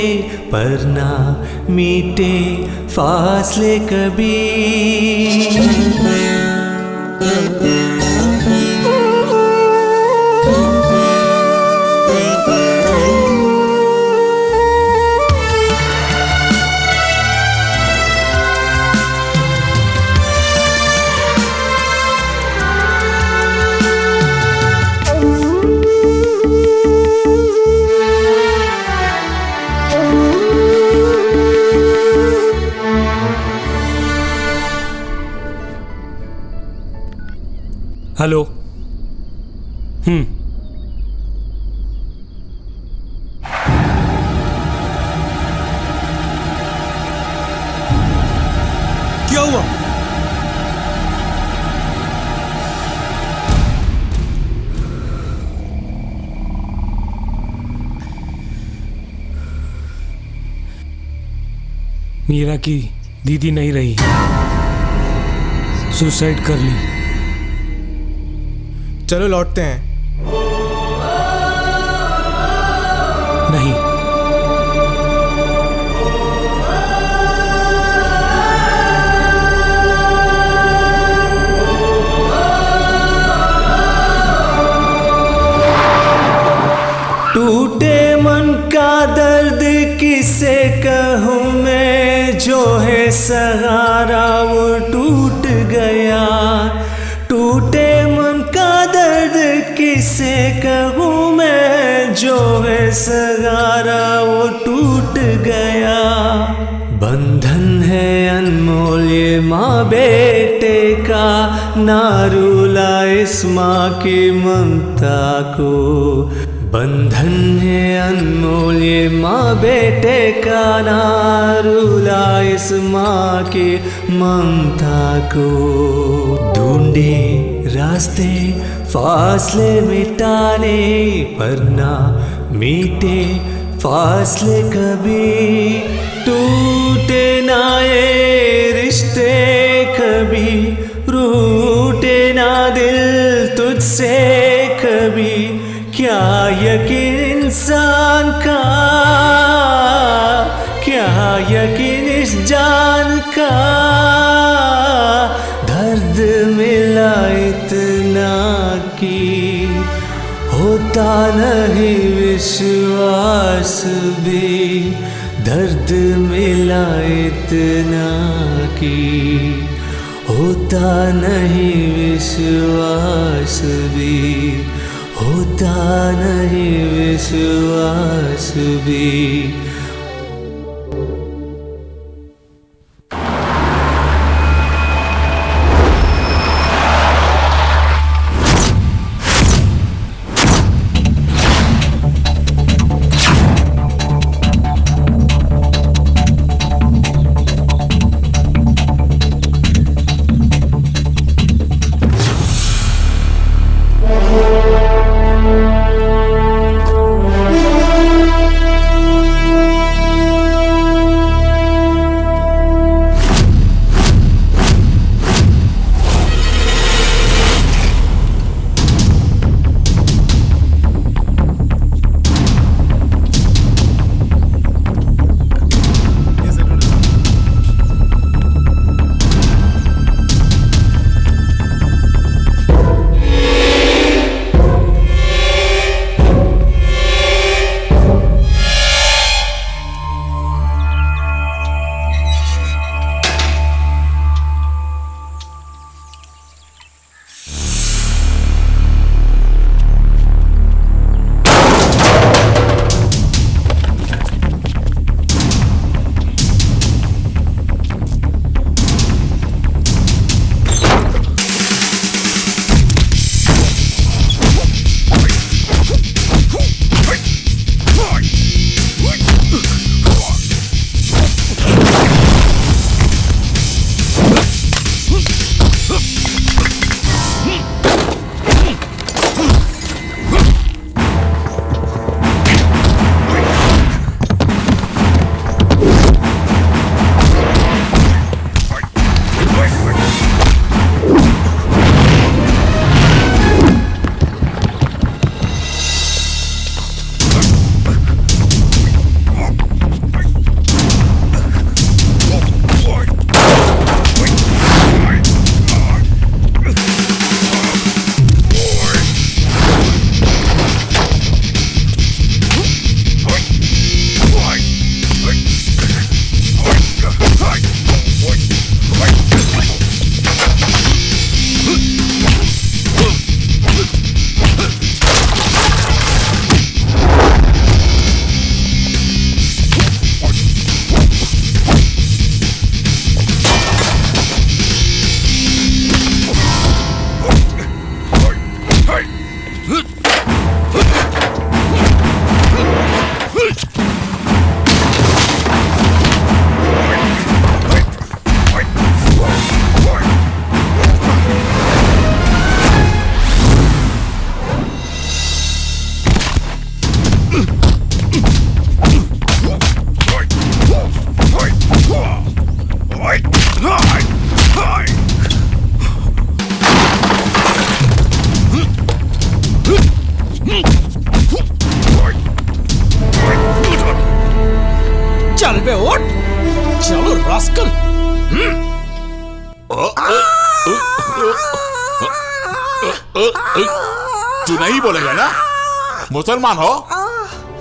पर ना मीटे फासले कभी। हेलो। क्या हुआ? मीरा की दीदी नहीं रही, सुसाइड कर ली। चलो लौटते हैं। नहीं। टूटे मन का दर्द किसे कहूँ मैं, जो है सहारा वो टूट गया। टूटे मन का दर्द किसे कहूँ मैं, जो है सहारा वो टूट गया। बंधन है अनमोल ये माँ बेटे का, ना रुला इस माँ की ममता को। बंधन है अनमोल ये माँ बेटे का, ना रुला इस माँ की ममता को। ढूंढे रास्ते फासले मिटाने, पर ना मीटे फासले कभी। टूटे ना ये रिश्ते कभी, रूठे ना दिल तुझसे कभी। क्या यकीन इंसान का, क्या यकीन इस जान का। दर्द मिला इतना कि होता नहीं विश्वास भी। दर्द मिला इतना कि होता नहीं विश्वास भी। होता नहीं विश्वास भी। तू नहीं बोलेगा ना? मुसलमान हो?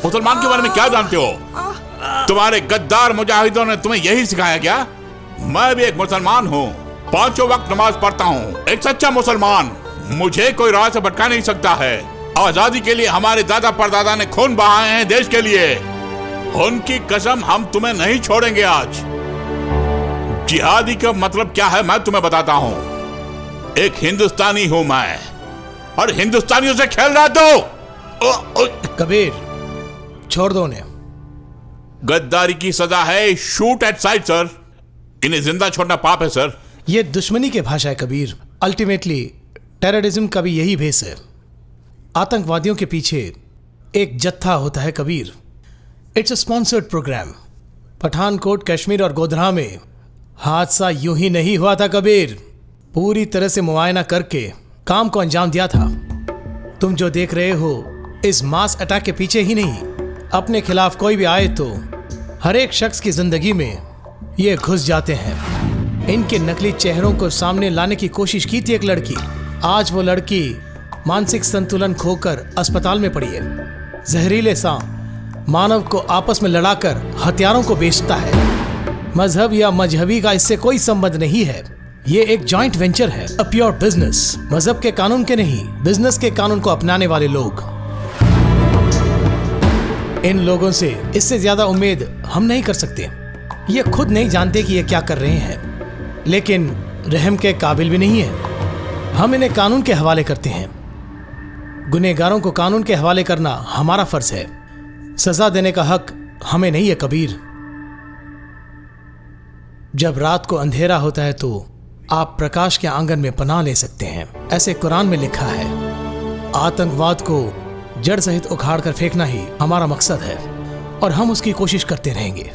मुसलमान के बारे में क्या जानते हो? तुम्हारे गद्दार मुजाहिदों ने तुम्हें यही सिखाया क्या? मैं भी एक मुसलमान हूँ, 5 वक्त नमाज पढ़ता हूँ, एक सच्चा मुसलमान। मुझे कोई राह से भटका नहीं सकता है। आजादी के लिए हमारे दादा परदादा ने खून बहाए हैं देश के लिए। उनकी कसम, हम तुम्हें नहीं छोड़ेंगे आज। जिहादी का मतलब क्या है मैं तुम्हें बताता हूँ। एक हिंदुस्तानी हूँ मैं, और हिंदुस्तानियों से खेल रहा तो कबीर, छोड़ दो उन्हें। गद्दारी की सजा है शूट एट साइट सर। इन्हें जिंदा छोड़ना पाप है सर। ये दुश्मनी की भाषा है कबीर। अल्टीमेटली टेररिज्म का भी यही भेष है। आतंकवादियों के पीछे एक जत्था होता है Kabir. It's a sponsored programme. Pathankot, Kashmir और गोधरा में हादसा यूं ही नहीं हुआ था कबीर। पूरी तरह से मुआयना करके काम को अंजाम दिया था। तुम जो देख रहे हो इस मास अटैक के पीछे ही नहीं, अपने खिलाफ कोई भी आए तो हर एक शख्स की जिंदगी में ये घुस जाते हैं। इनके नकली चेहरों को सामने लाने की कोशिश की थी एक लड़की। आज वो लड़की मानसिक संतुलन खोकर अस्पताल में पड़ी है। जहरीले सांप मानव को आपस में लड़ाकर हथियारों को बेचता है। मजहब या मजहबी का इससे कोई संबंध नहीं है। ये एक जॉइंट वेंचर है, अ प्योर बिजनेस। मजहब के कानून के नहीं, बिजनेस के कानून को अपनाने वाले लोग। इन लोगों से इससे ज्यादा उम्मीद हम नहीं कर सकते। ये खुद नहीं जानते कि ये क्या कर रहे हैं, लेकिन रहम के काबिल भी नहीं है। हम इन्हें कानून के हवाले करते हैं। गुनहगारों को कानून के हवाले करना हमारा फर्ज है। सजा देने का हक हमें नहीं है कबीर। जब रात को अंधेरा होता है तो आप प्रकाश के आंगन में पनाह ले सकते हैं, ऐसे कुरान में लिखा है। आतंकवाद को जड़ सहित उखाड़ कर फेंकना ही हमारा मकसद है, और हम उसकी कोशिश करते रहेंगे।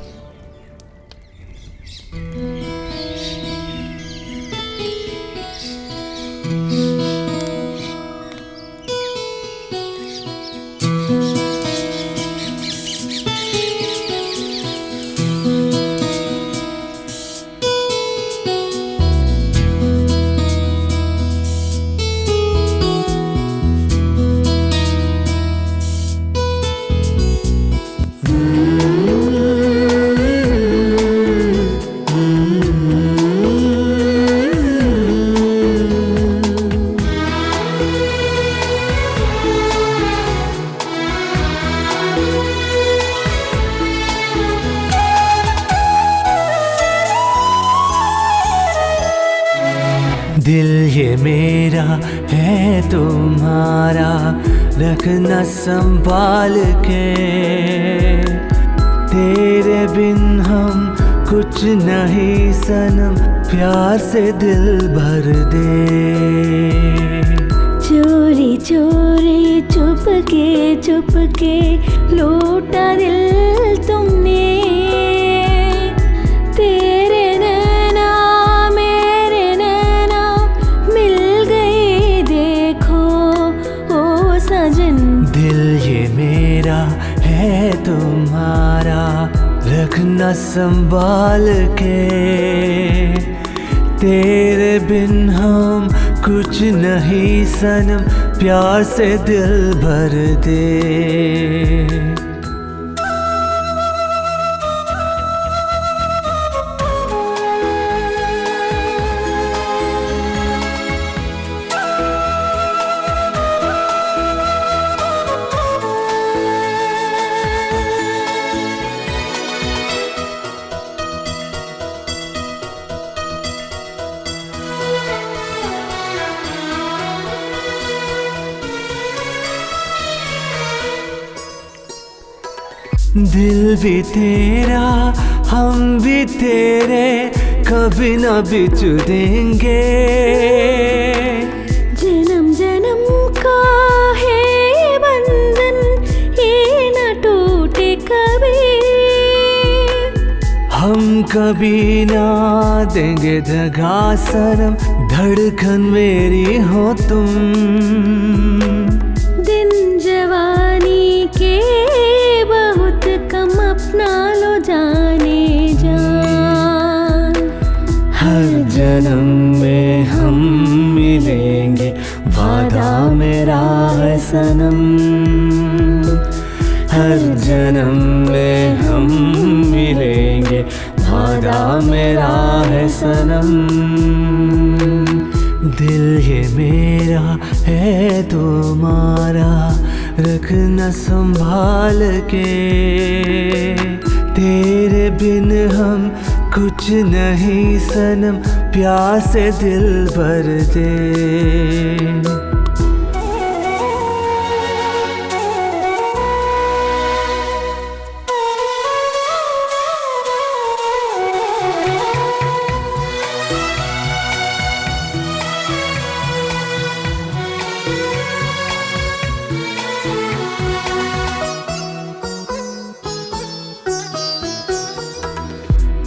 दिल ये मेरा है तुम्हारा, रखना संभाल के। तेरे बिन हम कुछ नहीं सनम, प्यार से दिल भर दे। चोरी चोरी चुप के लूटा दिल तुमने। तेरे नैना मेरे नैना मिल गए देखो ओ सजन। दिल ये मेरा है तुम्हारा, रखना संभाल के। तेरे बिन हम कुछ नहीं सनम, प्यार से दिल भर दे। दिल भी तेरा हम भी तेरे, कभी ना बिछुड़ेंगे। जन्म जन्म का है बंधन, ये न टूटे कभी। हम कभी ना देंगे दगा सनम, धड़कन मेरी हो तुम। दिन जवानी के बहुत कम, अपना लो जाने जान। हर जन्म में हम मिलेंगे, वादा में सनम, हर जन्म में हम मिलेंगे, वादा मेरा है सनम। दिल ये मेरा है तुम्हारा, रखना संभाल के, तेरे बिन हम कुछ नहीं सनम, प्यार से दिल भर दे।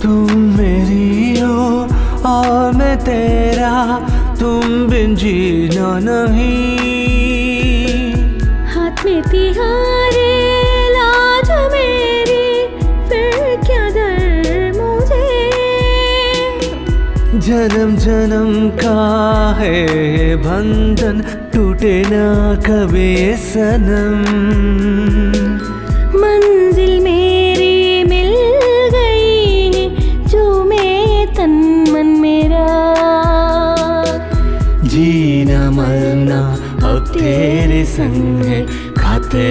तुम मेरी हो और मैं तेरा, तुम बिन जीना नहीं। हाथ में तिहारे लाज मेरी, फिर क्या डर मुझे। जन्म जन्म का है ये बंधन, टूटे ना कभी ये सनम। मंजिल मेरी मिल गई, जो मैं तन मन मेरा। जीना मरना अब तेरे संग है, खाते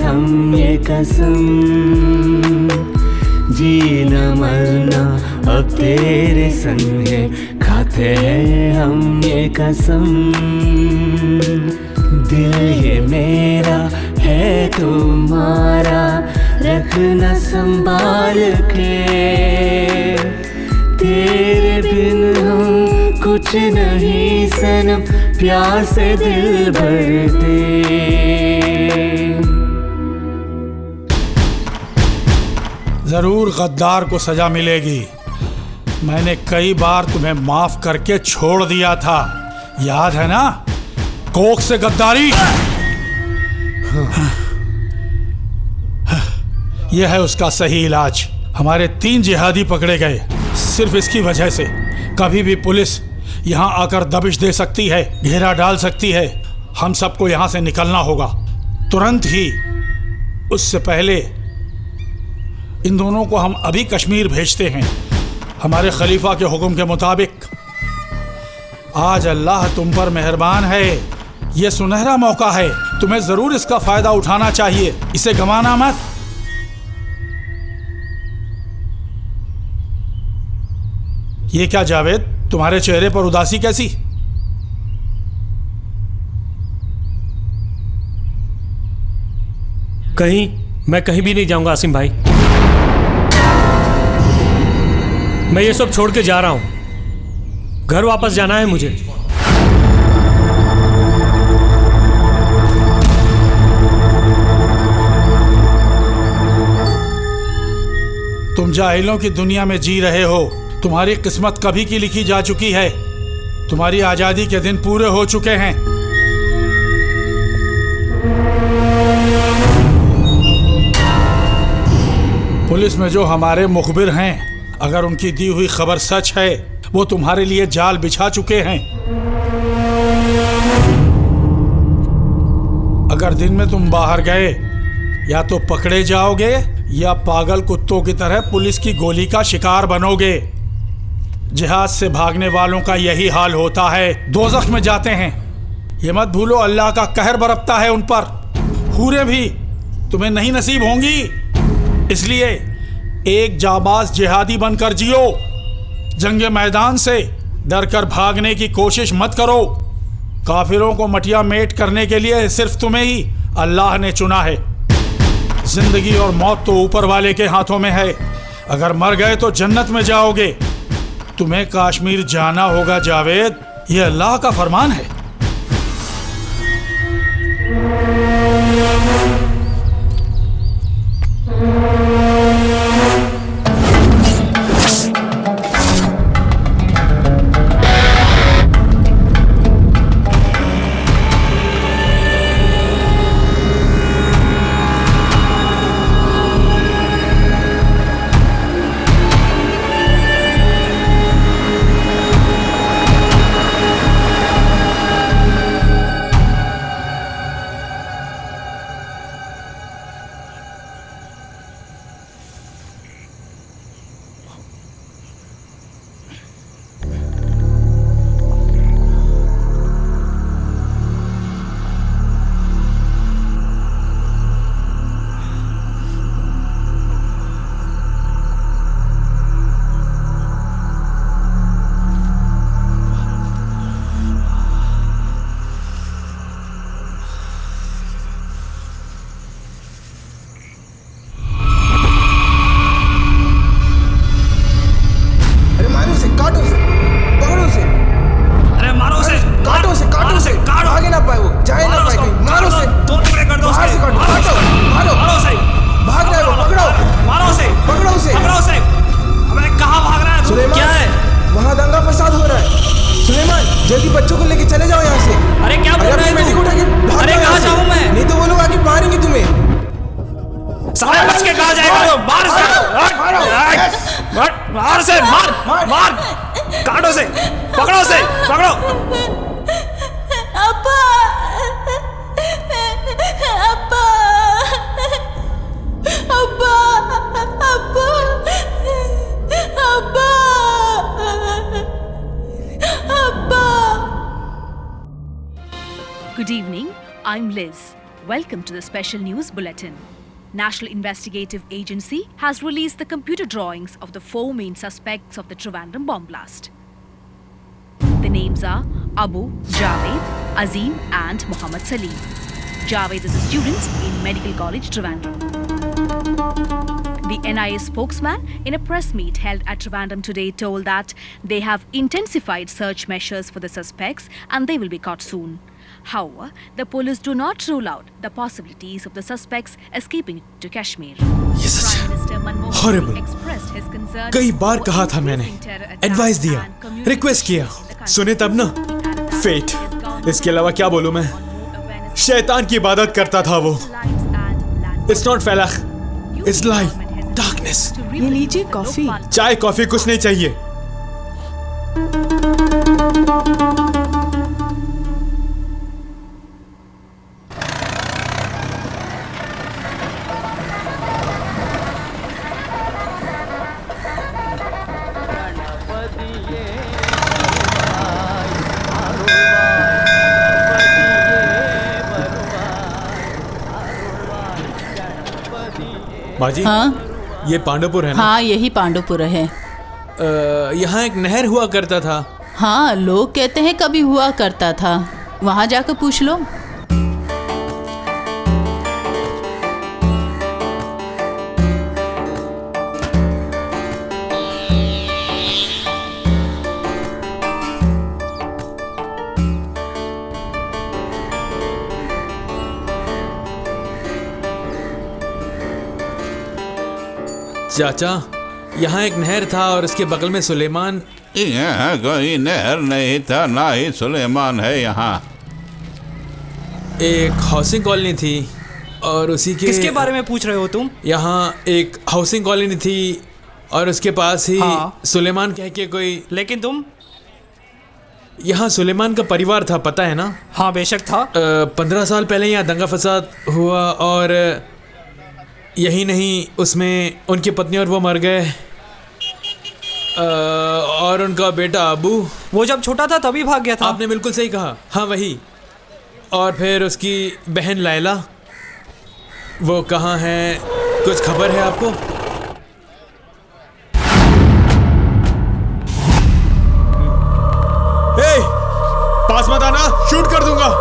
हम ये कसम। जीना मरना अब तेरे संग है, खाते हम ये कसम। दिल ये मेरा है तुम्हारा, रखना संभाल के, तेरे बिन हम कुछ नहीं सनम, प्यार से दिल भर दे। जरूर गद्दार को सजा मिलेगी। मैंने कई बार तुम्हें माफ करके छोड़ दिया था, याद है ना? कोख से गद्दारी। यह है उसका सही इलाज। हमारे 3 जिहादी पकड़े गए सिर्फ इसकी वजह से। कभी भी पुलिस यहाँ आकर दबिश दे सकती है, घेरा डाल सकती है। हम सबको यहाँ से निकलना होगा तुरंत ही। उससे पहले इन दोनों को हम अभी कश्मीर भेजते हैं, हमारे खलीफा के हुक्म के मुताबिक। आज अल्लाह तुम पर मेहरबान है, ये सुनहरा मौका है, तुम्हें जरूर इसका फायदा उठाना चाहिए, इसे गंवाना मत। ये क्या जावेद, तुम्हारे चेहरे पर उदासी कैसी? मैं कहीं भी नहीं जाऊंगा आसिम भाई। मैं ये सब छोड़ के जा रहा हूं, घर वापस जाना है मुझे। तुम जाहिलों की दुनिया में जी रहे हो। तुम्हारी किस्मत कभी की लिखी जा चुकी है। तुम्हारी आजादी के दिन पूरे हो चुके हैं। पुलिस में जो हमारे मुखबिर हैं, अगर उनकी दी हुई खबर सच है, वो तुम्हारे लिए जाल बिछा चुके हैं। अगर दिन में तुम बाहर गए, या तो पकड़े जाओगे या पागल कुत्तों की तरह पुलिस की गोली का शिकार बनोगे। जिहाद से भागने वालों का यही हाल होता है, दोज़ख में जाते हैं। ये मत भूलो, अल्लाह का कहर बरपता है उन पर। हूरें भी तुम्हें नहीं नसीब होंगी। इसलिए एक जाबाज जिहादी बनकर जियो। जंगे मैदान से डर कर भागने की कोशिश मत करो। काफिरों को मटिया मेट करने के लिए सिर्फ तुम्हें ही अल्लाह ने चुना है। जिंदगी और मौत तो ऊपर वाले के हाथों में है। अगर मर गए तो जन्नत में जाओगे। तुम्हें कश्मीर जाना होगा जावेद, ये अल्लाह का फरमान है। साले बच के कहाँ जाएगा? मार मार से मार काटो से, पकड़ो से, पकड़ो। अब्बा, अब्बा, अब्बा, अब्बा, अब्बा, अब्बा। Good evening, I'm Liz. Welcome to the special news bulletin. National Investigative Agency has released the computer drawings of the 4 main suspects of the Trivandrum bomb blast. The names are Abu, Javed, Azim and Muhammad Salim. Javed is a student in Medical College, Trivandrum. The NIA spokesman in a press meet held at Trivandrum today told that they have intensified search measures for the suspects and they will be caught soon. However, the police do not rule out the possibilities of the suspects escaping to Kashmir. Prime Minister Manmohan Singh expressed his concern. कई बार कहा था मैंने, advice दिया, request किया, सुने तब ना। Fate, इसके अलावा क्या बोलूं मैं? शैतान की इबादत करता था वो। It's not फैलख, it's light, darkness. ये लीजिए कॉफी। चाय कॉफी कुछ नहीं चाहिए। बाजी, हाँ ये पांडुपुर है ना? हाँ, यही पांडुपुर है। यहाँ एक नहर हुआ करता था। हाँ, लोग कहते हैं कभी हुआ करता था। वहाँ जाकर पूछ लो। चाचा, यहाँ एक नहर था और उसके बगल में सुलेमान। यहाँ कोई नहर नहीं था, ना ही सुलेमान है यहाँ। एक हाउसिंग कॉलोनी थी और उसी के। किसके बारे में पूछ रहे हो तुम? यहाँ एक हाउसिंग कॉलोनी थी और उसके पास ही सुलेमान कह के कोई। लेकिन तुम? यहाँ सुलेमान का परिवार था, पता है ना? हाँ, बेशक था। 15 साल पहले यहाँ दंगा फसाद हुआ और यही नहीं, उसमें उनकी पत्नी और वो मर गए। और उनका बेटा अबू, वो जब छोटा था तभी भाग गया था। आपने बिल्कुल सही कहा, हाँ वही। और फिर उसकी बहन लैला, वो कहाँ है, कुछ खबर है आपको? पास मत आना, शूट कर दूंगा।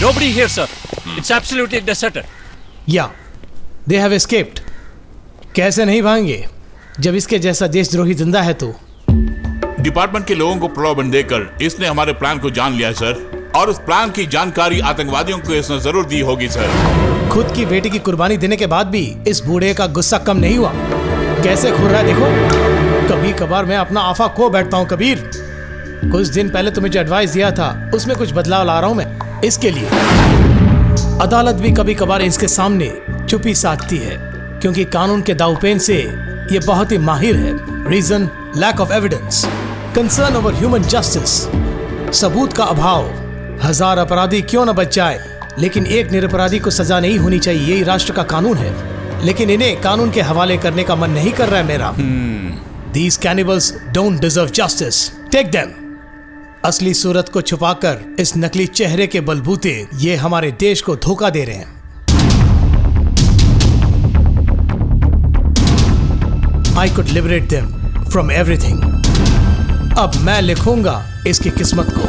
Nobody here, sir. It's absolutely deserted. Yeah, they have escaped. कैसे नहीं भागेंगे जब इसके जैसा देशद्रोही जिंदा है तो। डिपार्टमेंट के लोगों को प्रलोभन देकर इसने हमारे प्लान को जान लिया सर, और उस प्लान की जानकारी आतंकवादियों को इसने जरूर दी होगी सर। खुद की बेटी की कुर्बानी देने के बाद भी इस बूढ़े का गुस्सा कम नहीं हुआ। कैसे घूर रहा है देखो। कभी कभार मैं अपना आफा खो बैठता हूँ कबीर। कुछ दिन पहले तुम्हें जो एडवाइस दिया था उसमें कुछ बदलाव ला रहा हूँ मैं। इसके लिए अदालत भी कभी कभार इसके सामने चुप्पी साधती है, क्योंकि कानून के दावपेन से ये बहुत ही माहिर है। Reason lack of evidence, concern over human justice, सबूत का अभाव। 1000 अपराधी क्यों न बच जाए, लेकिन एक निरपराधी को सजा नहीं होनी चाहिए, यही राष्ट्र का कानून है। लेकिन इन्हें कानून के हवाले करने का मन नहीं कर रहा है मेरा। These cannibals don't deserve justice. Take them. असली सूरत को छुपाकर इस नकली चेहरे के बलबूते ये हमारे देश को धोखा दे रहे हैं। I could liberate them from everything. अब मैं लिखूंगा इसकी किस्मत को।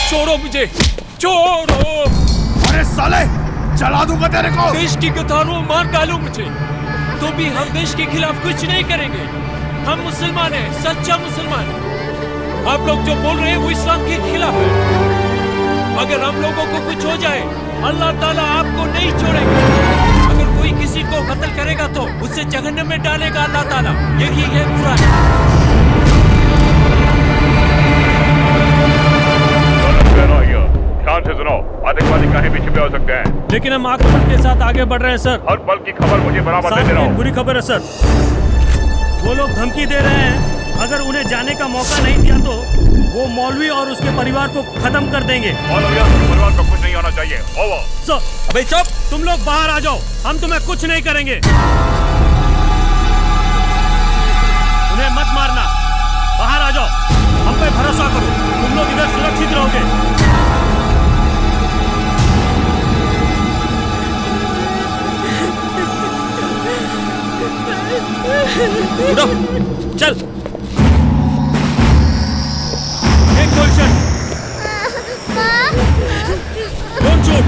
छोड़ो मुझे, छोड़ो। अरे साले, जला दूंगा तेरे को। देश की गद्दारों मार डालो मुझे, तो भी हम देश के खिलाफ कुछ नहीं करेंगे। हम मुसलमान हैं, सच्चा मुसलमान। आप लोग जो बोल रहे हैं वो इस्लाम के खिलाफ है। अगर हम लोगों को कुछ हो जाए, अल्लाह ताला आपको नहीं छोड़ेगा। अगर कोई किसी को कत्ल करेगा तो उसे जहन्नम में डालेगा अल्लाह ताला। यही है कुरान। ध्यान से सुनो, आतंकवादी कहीं भी छिपे हो सकते हैं। लेकिन हम आक्रमण के साथ आगे बढ़ रहे हैं सर। हर पल की खबर मुझे बराबर दे रहा हूँ। बुरी खबर है सर, वो लोग धमकी दे रहे हैं अगर उन्हें जाने का मौका नहीं दिया तो वो मौलवी और उसके परिवार को खत्म कर देंगे। मौलवी और उसके परिवार को कुछ नहीं होना चाहिए। ओवर। सर, अबे चुप, तुम लोग बाहर आ जाओ, हम तुम्हें कुछ नहीं करेंगे। उन्हें मत मारना, बाहर आ जाओ, हम पे भरोसा करो, तुम लोग इधर सुरक्षित रहोगे। उठो, चल। एक पोजीशन, डोंट शूट।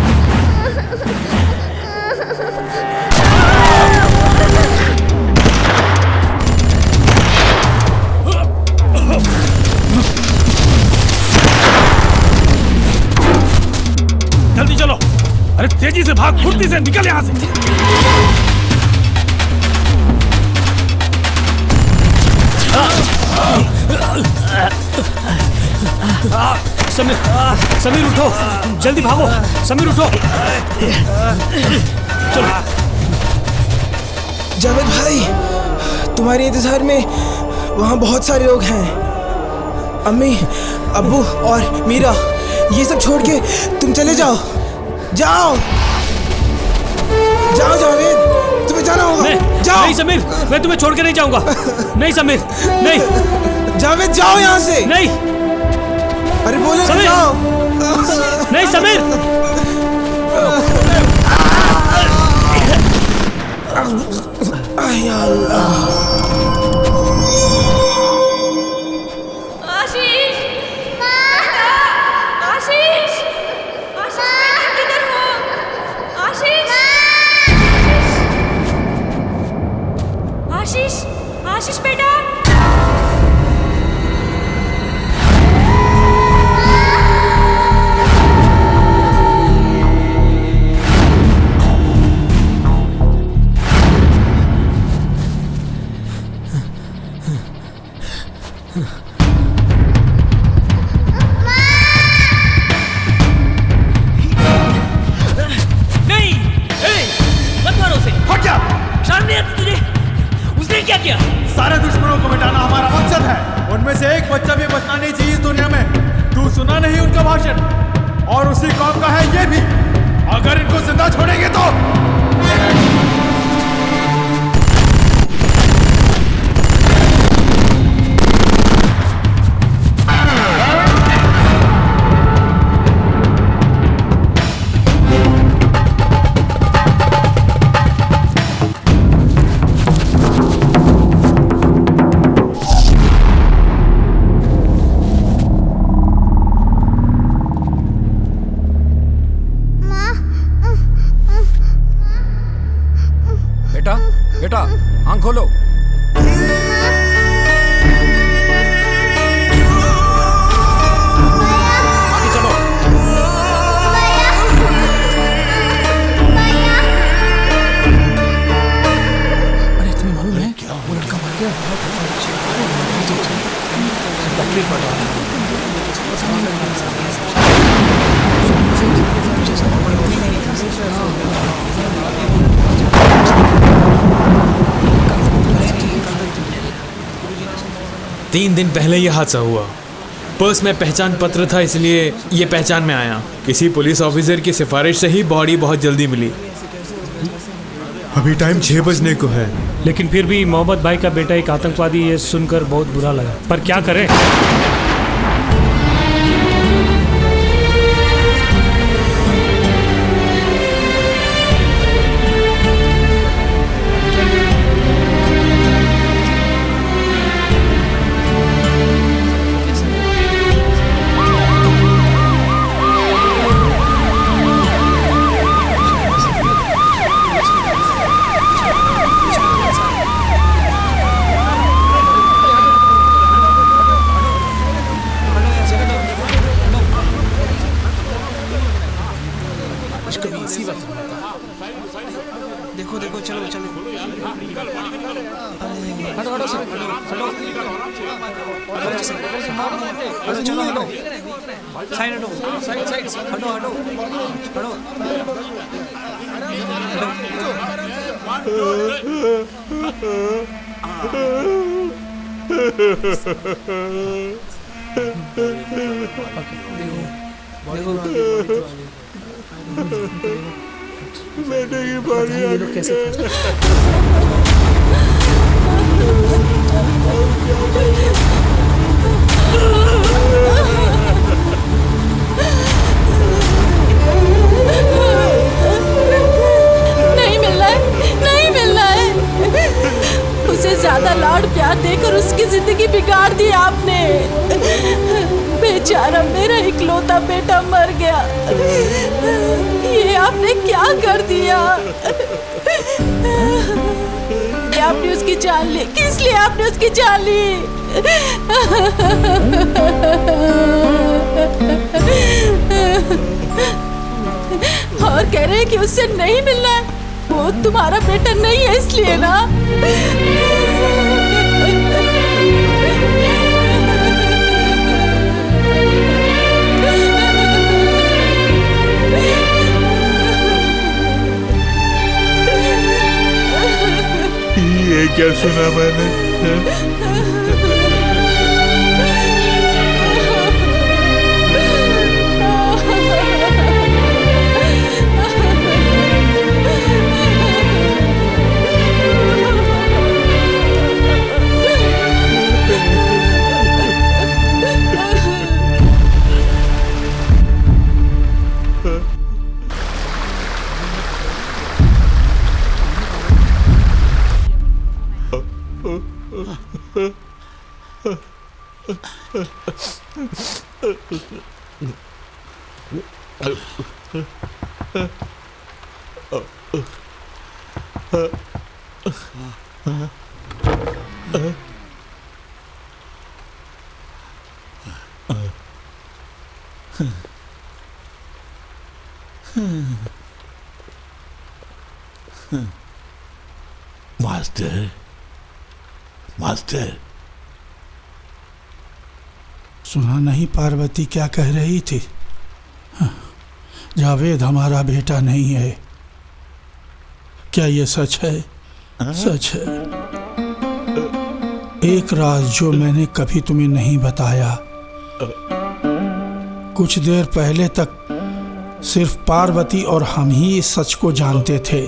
जल्दी चलो, अरे तेजी से भाग, फुर्ती से निकल यहाँ से। समीर उठो, जल्दी भागो, समीर उठो। चलो। जावेद भाई, तुम्हारे इंतजार में वहाँ बहुत सारे लोग हैं। अम्मी, अब्बू और मीरा, ये सब छोड़ के तुम चले जाओ। जाओ जाओ जावेद, तुम्हें जाना होगा। जाओ। नहीं समीर, मैं तुम्हें छोड़ के नहीं जाऊंगा। नहीं समीर, नहीं। जावेद जाओ यहाँ से। नहीं। अरे बोले समीर, जाओ। नहीं समीर। या अल्लाह। आशीष, आशीष, आशीष, किधर हो? आशीष, आशीष, आशीष बेटा। सारे दुश्मनों को मिटाना हमारा मकसद है। उनमें से एक बच्चा भी बचना नहीं चाहिए इस दुनिया में। तू सुना नहीं उनका भाषण? और उसी कौम का है ये भी। अगर इनको जिंदा छोड़ेंगे तो बेटा आंख खोलो। आगे चलो। 3 दिन पहले ये हादसा हुआ। पर्स में पहचान पत्र था, इसलिए ये पहचान में आया। किसी पुलिस ऑफिसर की सिफारिश से ही बॉडी बहुत जल्दी मिली। अभी टाइम 6 बजने को है। लेकिन फिर भी मोहम्मद भाई का बेटा एक आतंकवादी, ये सुनकर बहुत बुरा लगा, पर क्या करें। देखो देखो, चलो चलो, हटो हटो सर, हटो चलो, हटो साइड, हटो साइड साइड, हटो हटो बेटे की बारी आ गई। कैसे नहीं मिल रहा है, नहीं मिल रहा है। उसे ज्यादा लाड प्यार देकर उसकी जिंदगी बिगाड़ दी आपने। बेचारा मेरा इकलौता बेटा मर गया। ये आपने क्या कर दिया? आपने उसकी जान ली, किस लिए आपने उसकी जान ली? और कह रहे हैं कि उससे नहीं मिलना है। वो तुम्हारा बेटा नहीं है इसलिए ना। ये क्या सुना मैंने? मास्टर, मास्टर, सुना नहीं पार्वती क्या कह रही थी? जावेद हमारा बेटा नहीं है। क्या ये सच है? सच है। एक राज जो मैंने कभी तुम्हें नहीं बताया। कुछ देर पहले तक सिर्फ पार्वती और हम ही इस सच को जानते थे,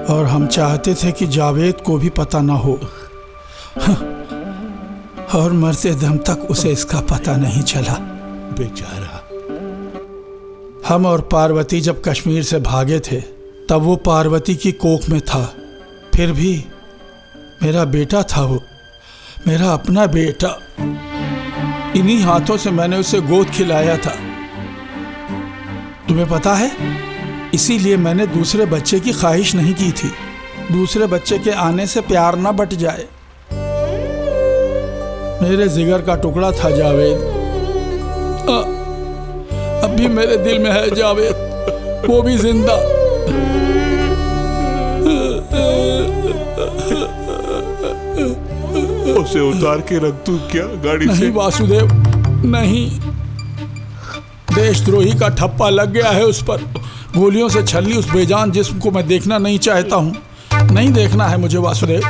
और हम चाहते थे कि जावेद को भी पता ना हो। और मरते दम तक उसे इसका पता नहीं चला। बेचारा। हम और पार्वती जब कश्मीर से भागे थे तब वो पार्वती की कोख में था। फिर भी मेरा बेटा था वो, मेरा अपना बेटा। इन्हीं हाथों से मैंने उसे गोद खिलाया था। तुम्हें पता है, इसीलिए मैंने दूसरे बच्चे की ख्वाहिश नहीं की थी। दूसरे बच्चे के आने से प्यार ना बट जाए। मेरे जिगर का टुकड़ा था जावेद। अब भी मेरे दिल में है जावेद, वो भी जिंदा। उसे उतार के रख दूं क्या गाड़ी नहीं से? वासुदेव, नहीं। देशद्रोही का ठप्पा लग गया है उस पर। गोलियों से छलनी उस बेजान जिस्म को मैं देखना नहीं चाहता हूँ। नहीं देखना है मुझे वासुदेव।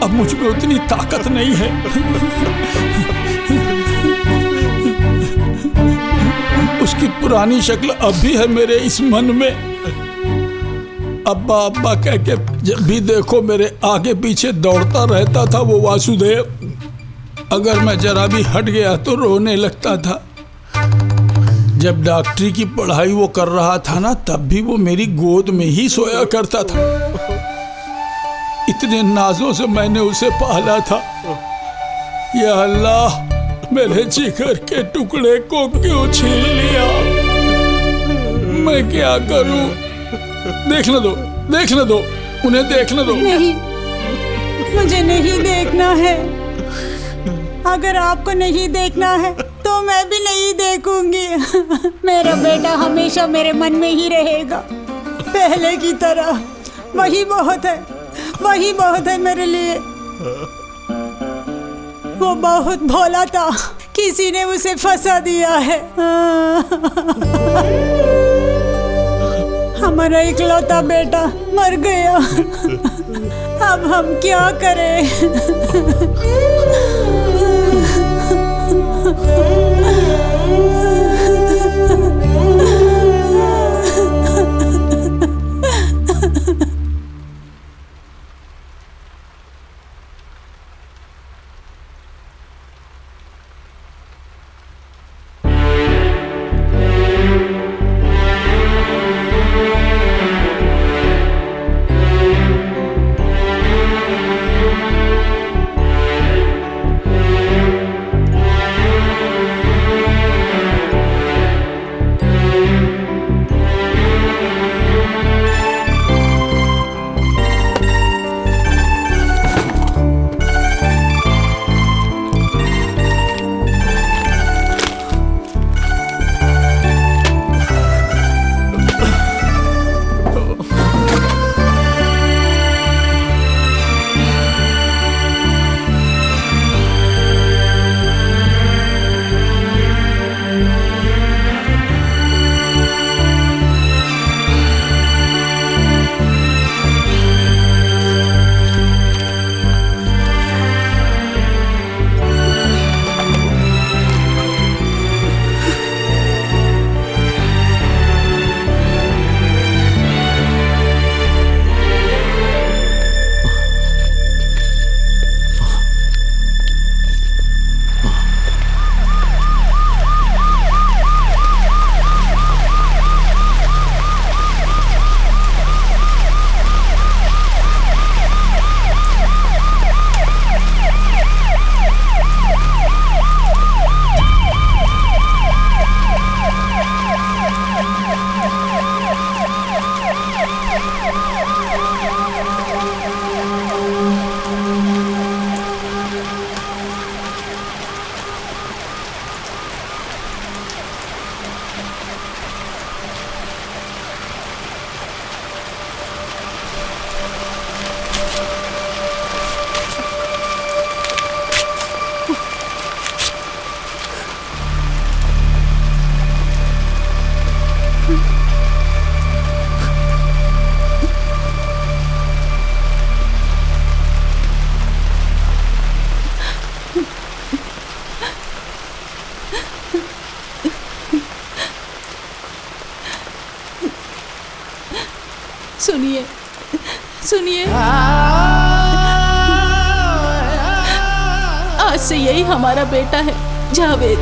अब मुझ में उतनी ताकत नहीं है। उसकी पुरानी शक्ल अब भी है मेरे इस मन में। अब्बा अब्बा कह के जब भी देखो मेरे आगे पीछे दौड़ता रहता था वो वासुदेव। अगर मैं जरा भी हट गया तो रोने लगता था। जब डॉक्टरी की पढ़ाई वो कर रहा था ना, तब भी वो मेरी गोद में ही सोया करता था। इतने नाजों से मैंने उसे पाला था। या अल्लाह, मेरे जिगर के टुकड़े को क्यों छीन लिया? मैं क्या करूं? देखने दो, देखने दो, उन्हें देखने दो। नहीं, मुझे नहीं देखना है। अगर आपको नहीं देखना है तो मैं भी नहीं देखूंगी। मेरा बेटा हमेशा मेरे मन में ही रहेगा, पहले की तरह। वही बहुत है, वही बहुत है मेरे लिए। वो बहुत भोला था, किसी ने उसे फंसा दिया है। हमारा इकलौता बेटा मर गया। अब हम क्या करें? सुनिए, सुनिए, आज से यही हमारा बेटा है, जावेद।